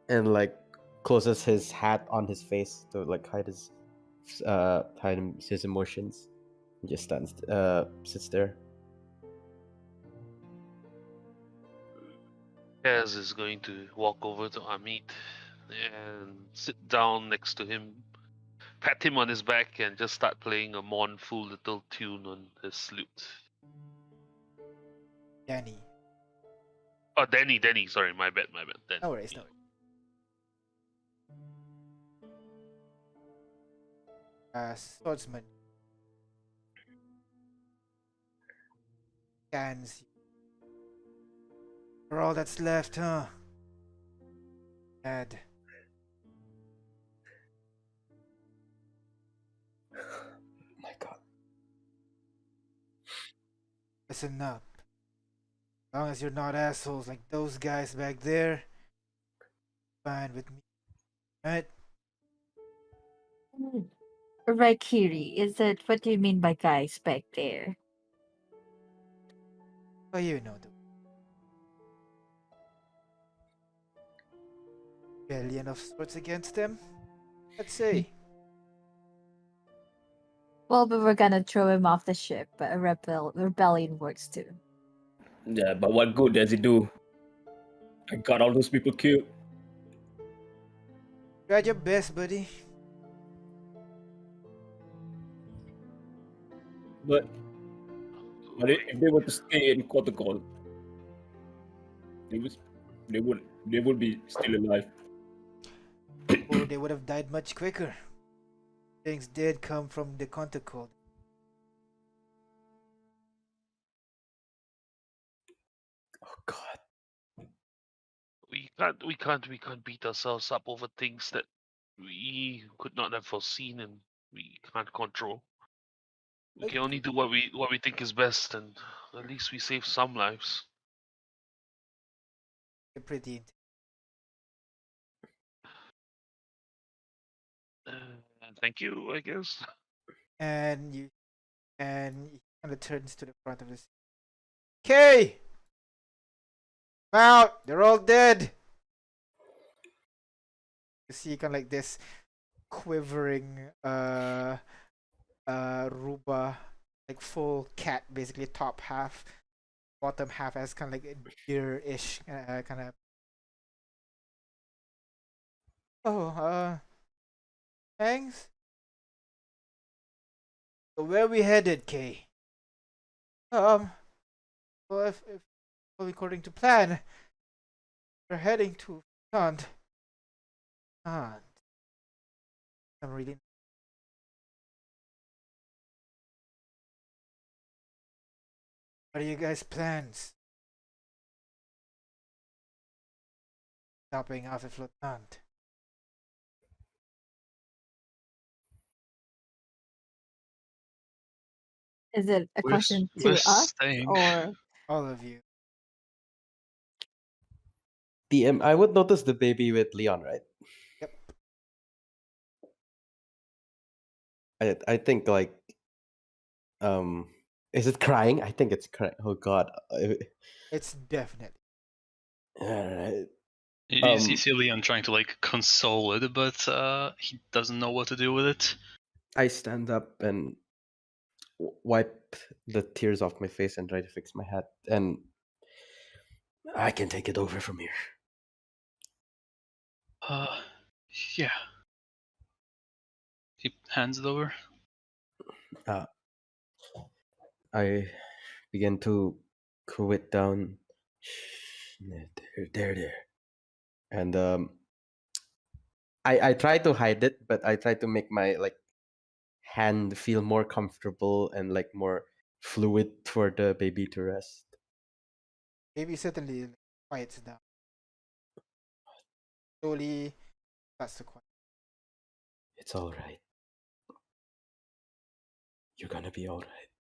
and like closes his hat on his face to like hide his emotions. He just sits there. Kaz is going to walk over to Amit and sit down next to him, pat him on his back, and just start playing a mournful little tune on his lute. Danny. Oh, Danny, sorry, my bad. Danny. No worries, no. Swordsman scans you. For all that's left, huh? Dad. My God. Listen up. As long as you're not assholes like those guys back there, fine with me. Right? Right, Kiri. Is it what do you mean by guys back there? Oh, you know the rebellion of sorts against them. Let's say. Well, but we're gonna throw him off the ship, but a rebellion works too. Yeah, but what good does it do? I got all those people killed. Tried your best, buddy. But if they were to stay in Kontecol, they would be still alive. Or they would have died much quicker. Things did come from the Kontecol. Oh God. We can't beat ourselves up over things that we could not have foreseen and we can't control. We can only do what we think is best, and at least we save some lives. They're pretty. Thank you, I guess. And he kind of turns to the front of the. Okay. Out. They're all dead. You see, kind of like this quivering Ruba, like full cat, basically top half, bottom half has kind of like a deer-ish kind of. Oh, thanks. So where we headed, Kay? Um, well, if all according to plan, we're heading to Kant. Kant. I'm really. What are you guys' plans? Stopping off at Flotant. Is it a We're, question we're to us staying. or All of you. DM, I would notice the baby with Leon, right? Yep. I think like is it crying? I think it's crying. Oh god. It's definitely. Alright. You see Leon trying to like console it, but he doesn't know what to do with it. I stand up and wipe the tears off my face and try to fix my hat, and I can take it over from here. Yeah. He hands it over. I begin to cool it down. There. And I try to hide it, but I try to make my like hand feel more comfortable and like more fluid for the baby to rest. Baby certainly quiets down. Slowly starts to quiet. It's all right. You're gonna be all right.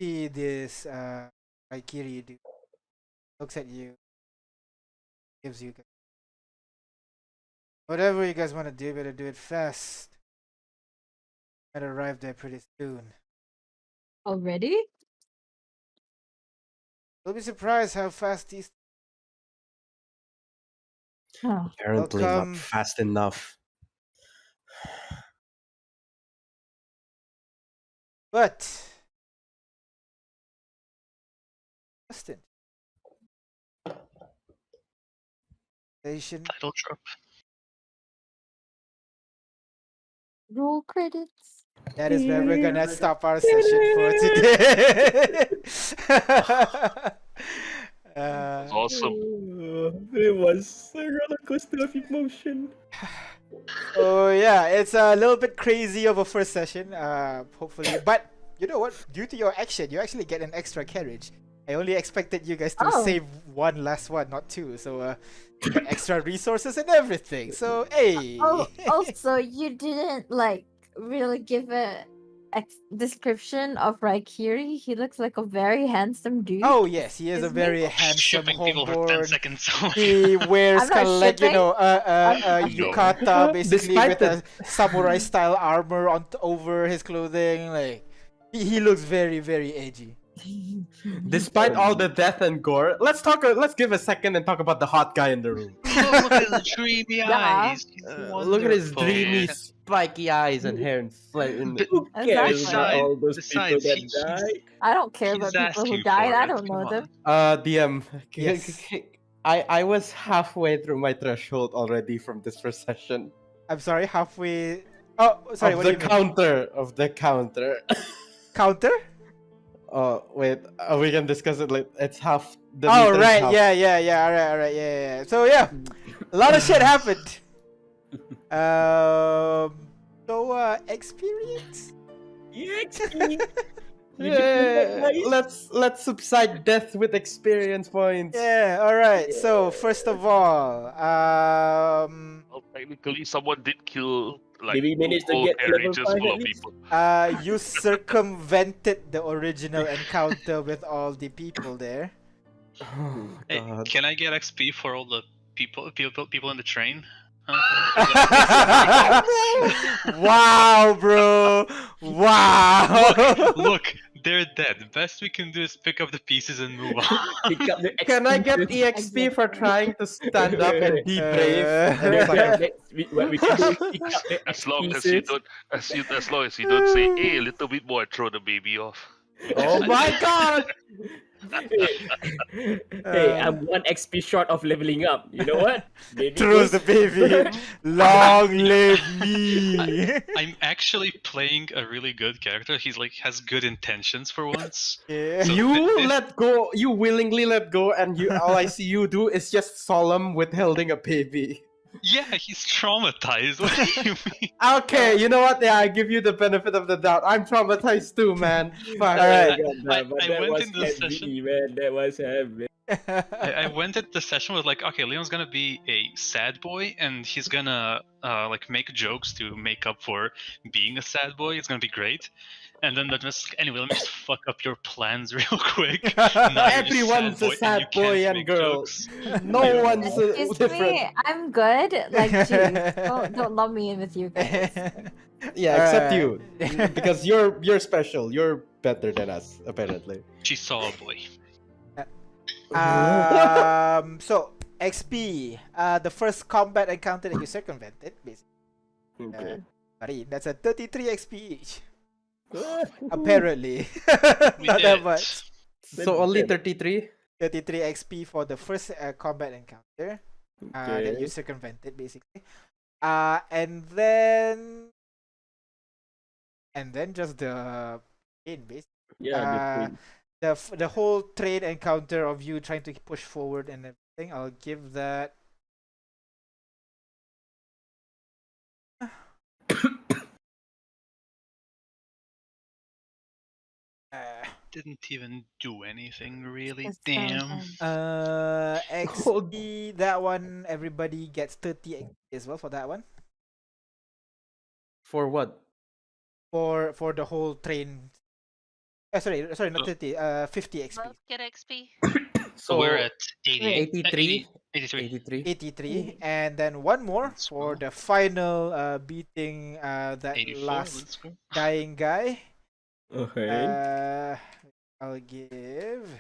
See this Raikiri dude looks at you, gives you whatever you guys want to do, better do it fast. Might arrive there pretty soon. already? You'll be surprised how fast these. Huh. Apparently Welcome. not fast enough. But Justin. Station. Title drop. Roll credits. That is where we're gonna stop our session for today. That's awesome. It was a roller coaster of emotion. Oh yeah, it's a little bit crazy of a first session. Hopefully, but you know what? Due to your action, you actually get an extra carriage. I only expected you guys to Oh. save one last one, not two. So you get extra resources and everything. So hey. Oh, also, you didn't like really give a description of Raikiri. He looks like a very handsome dude. Oh yes, he is a Excuse me? very handsome Shipping people for 10 homeborn. seconds. He wears I'm not kind of like shipping. yukata basically Despite with a samurai style armor on over his clothing. Like he looks very very edgy. Despite all the death and gore, let's give a second and talk about the hot guy in the room. Look at his dreamy Yeah. eyes. He's Look at his wonderful. dreamy, spiky eyes and hair and flesh. Who cares about Exactly. all those people Besides, that died? I don't care He's about people who asking died. for I it, don't know come them. on. DM. Yes. I was halfway through my threshold already from this first session. I'm sorry, halfway. Oh, sorry. Of What the do you mean? counter. Counter? Oh wait, we can discuss it later. It's half. The Oh meter's right, half. yeah. All right, yeah. So yeah, a lot of shit happened. Experience. Yeah, let's subside death with experience points. Yeah. All right. So first of all, Well, technically, someone did kill like Did we manage to whole get to level carriages 5 full at of least? people. you circumvented the original encounter with all the people there. Oh Hey, god. can I get XP for all the people in the train? Wow, bro! Wow! Look, they're dead. Best we can do is pick up the pieces and move on. Pick up the Can I get expenses. EXP for trying to stand up and be brave? And Then it's like what we can do is pick up the As long as you pieces. don't, as long as you don't say, "Hey, a little bit more," and throw the baby off. Oh my god! Hey, I'm 1 XP short of leveling up. You know what? Baby Throws the goes baby. first. Long live me. I'm actually playing a really good character. He's like has good intentions for once. Yeah. So You this- let go. You willingly let go, and you all I see you do is just solemn with holding a baby. Yeah, he's traumatized. What do you mean? Okay, you know what? Yeah, I give you the benefit of the doubt. I'm traumatized too, man. Fuck. Alright. But I that went was in the heavy, session. man. That was heavy. I went at the session with like, okay, Leon's gonna be a sad boy, and he's gonna like make jokes to make up for being a sad boy. It's gonna be great. And then that just anyway, let me just fuck up your plans real quick. Now you're Everyone's a sad you boy can't and make girl. jokes. No one's Excuse different. me, I'm good. Like, geez, don't lump me in with you guys. Yeah, except Alright. you, because you're special. You're better than us, apparently. She saw a boy. So XP, the first combat encounter that you circumvented, basically. Okay. Sorry, that's a 33 XP each. Ah, Apparently, We not did that it. much. So only 33. 33 XP for the first combat encounter that you Okay. circumvented, basically. And then just the train, basically. Yeah, the thing. The whole train encounter of you trying to push forward and everything. I'll give that. Uh, Didn't even do anything really. It's Damn. XP, that one, everybody gets 30 XP as well for that one. For what? For the whole train. Sorry, not 30. 50 XP. Both get XP. So we're at 88. 83. 83. 83. 83, and then one more That's for well. the final beating that 84. last Let's go. dying guy. Okay. I'll give.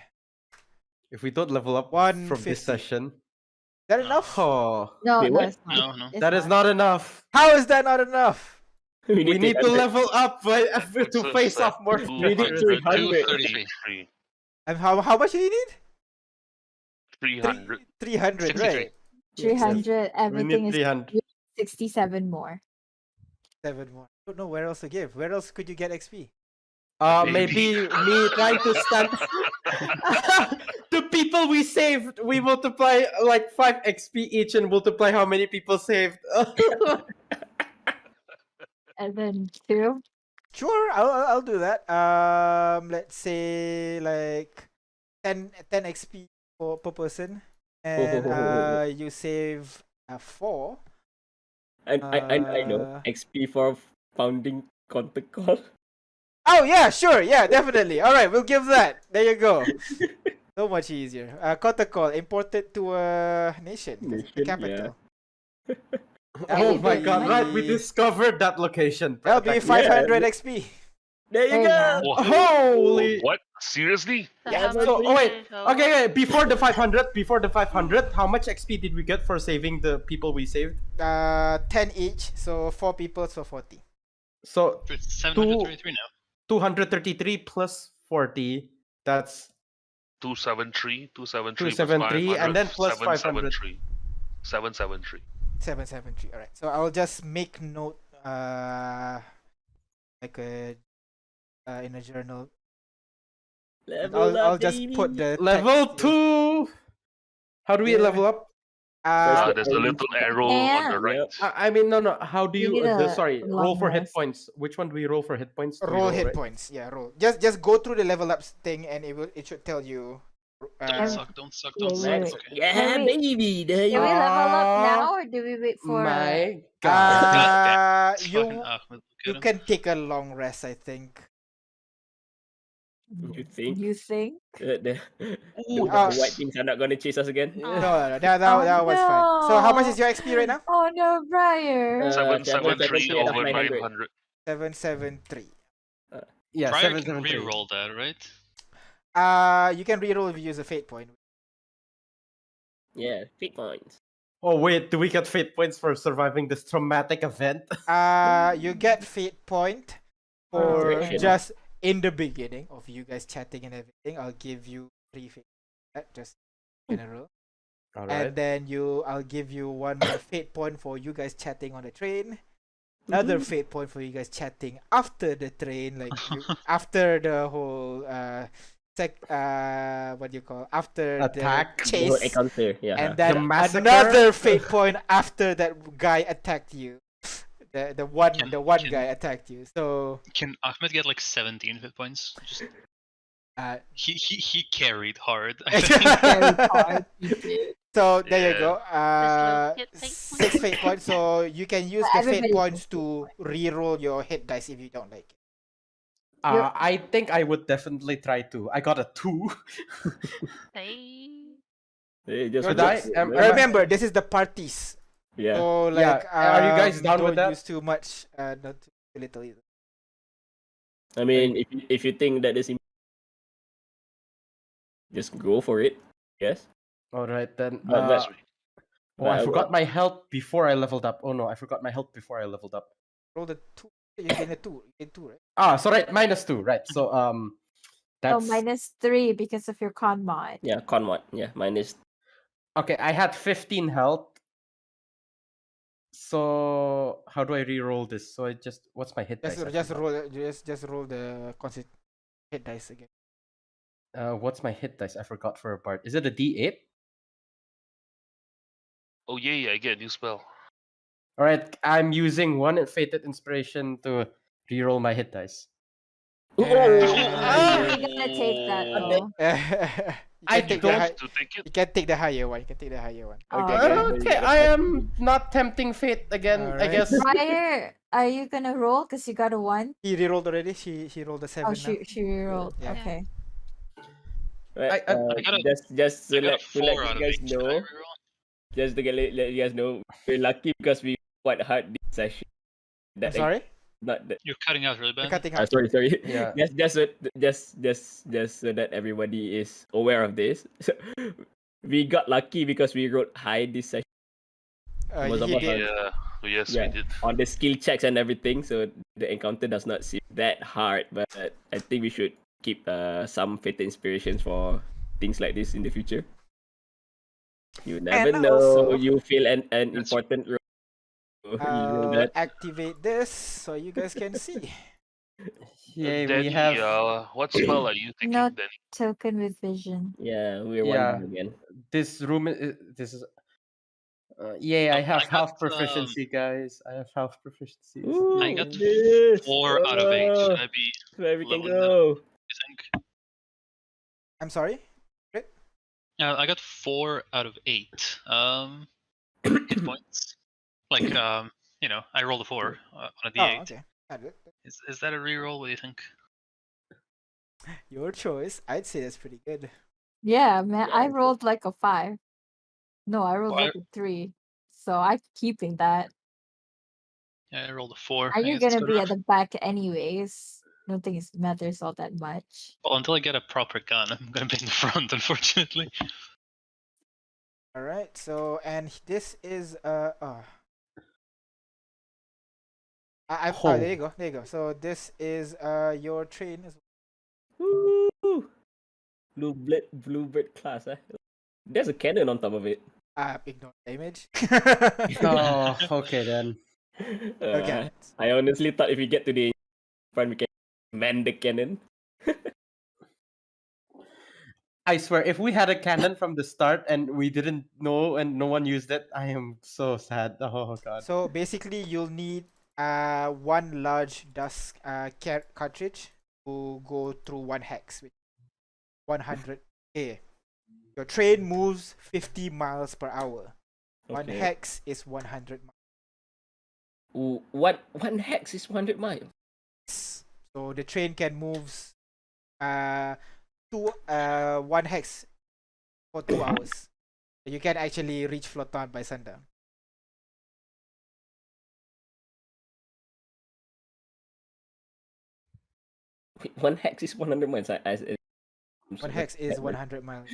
If we don't level up 150. from this session, Is that enough? oh, No, Wait, no, what? it's not. No. It's that is not enough. How is that not enough? We need to 300. level up to So face it's, off more. We need 200, 300. 233, And how much do you need? 300. 300, 63. right? 300. We Everything need is 300. 67 more. 7 more. I don't know where else to give. Where else could you get XP? Maybe me trying to stand. The people we saved, we multiply like 5 XP each and multiply how many people saved. And then 2. Sure, I'll do that. Let's say like 10 XP per person, and you save 4. I know. XP for founding Kontecol. Oh yeah, sure, yeah, definitely. All right, we'll give that. There you go. So much easier. Kontecol, imported to a nation, 'cause it's the Nation, capital. Oh my Maybe. god, right, we discovered that location. That'll be Practically. 500 XP. There you There you go. go. Holy. What? Seriously? So Yeah, how but- much So, oh wait, did it go? okay, before the 500, how much XP did we get for saving the people we saved? 10 each, so 4 people, so 40. So It's 733 now. 233 plus 40, that's 273, 273 273, and then plus 500. 773. 773. 773. All right. So I'll just make note, like in a journal. Level I'll up, just baby. put the level text here. 2. How do we Yeah. level up? Uh, There's a little arrow on the right. I mean, no. How do You you? need a Sorry, roll long for hit rest. points. Which one do we roll for hit points? Do we roll hit right? points. Yeah, roll. Just go through the level up thing, and it should tell you. Don't suck, don't suck, Yeah, don't suck. yeah. Max. Okay. Yeah, Can we- baby. There Do you we go. level up Ah, now or do we wait for My God. God It's you fucking Ahmed. Look you at him. can take a long rest, I think. You think? You think? The white things are not gonna chase us again? No, Oh. that was fine. So how much is your XP right now? Oh no, Briar. 773 773 out of over 900. 900. 773. Yeah, Briar can 773. re-roll that, right? You can reroll if you use a fate point. Yeah, 3 points. Oh wait, do we get fate points for surviving this traumatic event? You get fate point for Correction. just in the beginning of you guys chatting and everything, I'll give you 3 fate just general. All And right. then I'll give you 1 more fate point for you guys chatting on the train. Another fate point for you guys chatting after the train, like after the whole what do you call, after Attack. the The whole chase, encounter, yeah. and The then massacre? another fate point after that guy attacked you. The one Can- can- guy attacked you. So Can Ahmed get like 17 hit points? Just uh, he carried hard. Very hard. You did. so there you go. get fate 6 fate points. So you can use the fate Everybody points gets to re-roll your hit dice if you don't like it. I think I would definitely try to. I got a 2. Hey. Hey, just Should work I? it, Am man. I- Remember, this is the parties. Yeah. So like, are you guys down don't with that? use too much, not too little either. I mean, if you think that is just go for it. Yes. All right then. But- Oh, I but- forgot my health before I leveled up. Oh no, I forgot my health before I leveled up. Roll the 2. You gain a 2. You gain 2, right? Ah, so right, -2, right? So Oh, that's -3 because of your con mod. Yeah, con mod. Yeah, minus. okay. I had 15 health. So how do I re-roll this? So what's my hit dice? I Just forgot. roll roll the hit dice again. What's my hit dice? I forgot for a part. Is it a D8? Oh yeah, again, new spell. All right, I'm using 1 fated inspiration to re-roll my hit dice. Oh, And- you're gonna take that though. I take don't- To take it. you can take the higher one. You can take the higher one. Oh, Okay, I am not tempting fate again. I Alright. guess. Prior, are you gonna roll? Cause you got a 1. He rerolled already. She rolled a 7 Oh, now. she rolled. Yeah. Okay. Right. I got a- just I to got a let 4 out you of guys 8. Should I know. reroll? Just to let you guys know, we're lucky because we quite hard this session. I'm sorry. Not that. You're cutting out really You're bad. cutting out. Sorry. Yeah. Just so that everybody is aware of this. So, we got lucky because we wrote high this session was He about did. Yeah. Yes, Yeah. we did. on the skill checks and everything. So the encounter does not seem that hard, but I think we should keep some fatal inspirations for things like this in the future. You never And know. also- You feel an That's- important role. You know that. Activate this so you guys can see. Yeah, Danny, we have. what spell are you thinking, No. Danny? Token with vision. Yeah, we're Yeah. one again. This room. This is. Yeah, I Oh, have I got, half proficiency, guys. I have half proficiency. I got this. 4 out of 8. Should I be Where we can leveling go. you think? I'm sorry. I got 4 out of 8. Hit points. Like I rolled a 4 on a D8. Oh, okay. Got it. Is that a reroll? What do you think? Your choice. I'd say that's pretty good. Yeah, man. I Yeah. rolled like a 5. No, I rolled Well, like a 3. So I'm keeping that. Yeah, I rolled a 4. Are I you guess it's gonna good be enough. at the back anyways? Don't think it matters all that much. Well, until I get a proper gun, I'm gonna be in the front, unfortunately. All right. So this is Oh. there you go. There you go. So this is your train as Woo! Bluebird class, eh? There's a cannon on top of it. ignore the image. Oh, okay then. Okay. I honestly thought if we get to the front, we can man the cannon. I swear, if we had a cannon from the start and we didn't know and no one used it, I am so sad. Oh god. So basically, you'll need one large dust cartridge to go through 1 hex with 100k. Your train moves 50 miles per hour. 1 Okay. hex is 100 miles. Ooh, one hex is 100 miles. So the train can move 1 hex for 2 hours. You can actually reach Floton by sundown. Wait, one hex is 100 miles. I'm 1 sorry. hex is 100 miles.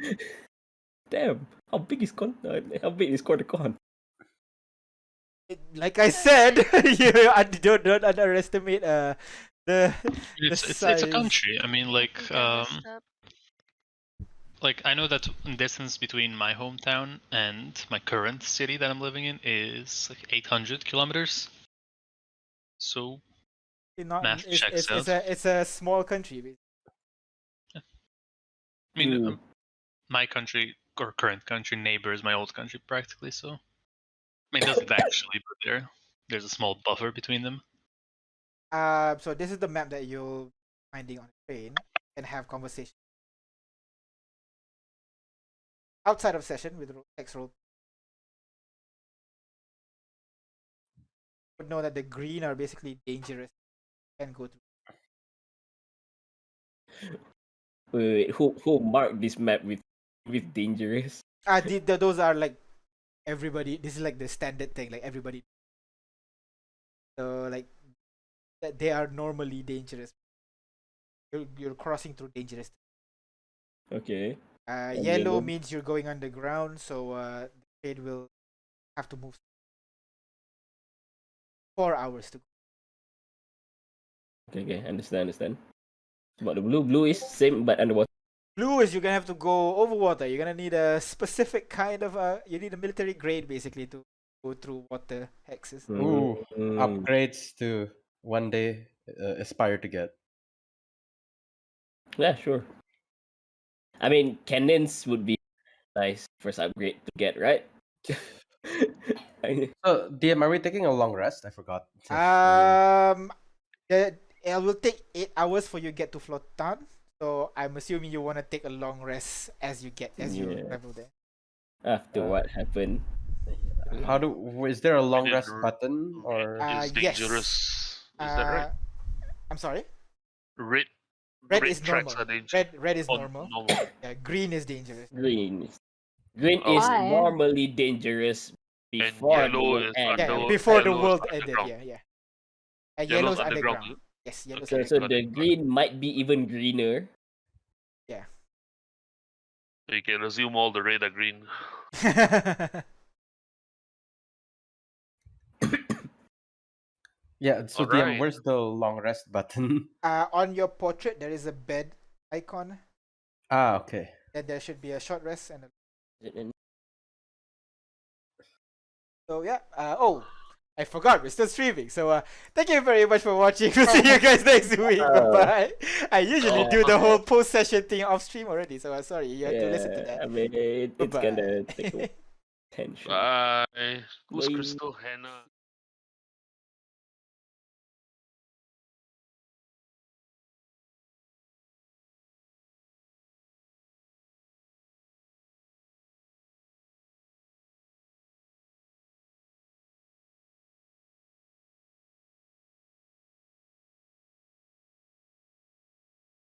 Damn, how big is how big is Kontecol? Like I said, you don't underestimate The It's a size. country. I mean, Get this up. like I know that the distance between my hometown and my current city that I'm living in is like 800 kilometers. So math checks out. It's a small country. I mean, Hmm. my country or current country neighbors my old country practically. So I mean, it doesn't actually, but there's a small buffer between them. So this is the map that you'll finding on the train and have conversation outside of session with text roll. Would know that the green are basically dangerous and go through. Wait, who marked this map with dangerous? Those are like everybody. This is like the standard thing. Like everybody. So like they are normally dangerous. You're crossing through dangerous. Okay. And Yellow yellow? means you're going underground, so the train will have to move 4 hours to go. Okay, understand. But the blue is same but underwater. Blue is you're gonna have to go over water. You're gonna need a specific kind of you need a military grade basically to go through water hexes. Ooh, Mm. upgrades to one day aspire to get. Yeah, sure. I mean, cannons would be nice first upgrade to get, right? So, DM, are we taking a long rest? I forgot. It will take 8 hours for you to get to Flotan. So I'm assuming you want to take a long rest as you you Yeah. travel there. After what happened? How is there a long did rest r- button or? It's Yes. dangerous. Is that right? I'm sorry. Red. Red is tracks normal. are dangerous. Red is Oh, normal. normal. Yeah, green is dangerous. Green Oh. is Why? normally dangerous before the yellow world is ends. Yeah, Yellow- before the yellow's world ended. underground. Yeah. And Yellow's yellow's underground, underground. Yes, yellow's Okay. So underground. the green might be even greener. Yeah. So you can assume all the red are green. Yeah. So, DM, Alright. where's the long rest button? On your portrait, there is a bed icon. Okay. Then there should be a short rest and so yeah. I forgot we're still streaming. So thank you very much for watching. We'll see you guys next week. Bye. I usually do the whole post session thing off stream already. So sorry you have to listen to that. I mean, it's Bye. gonna take a tension. Bye. Who's Bye. Crystal Hannah?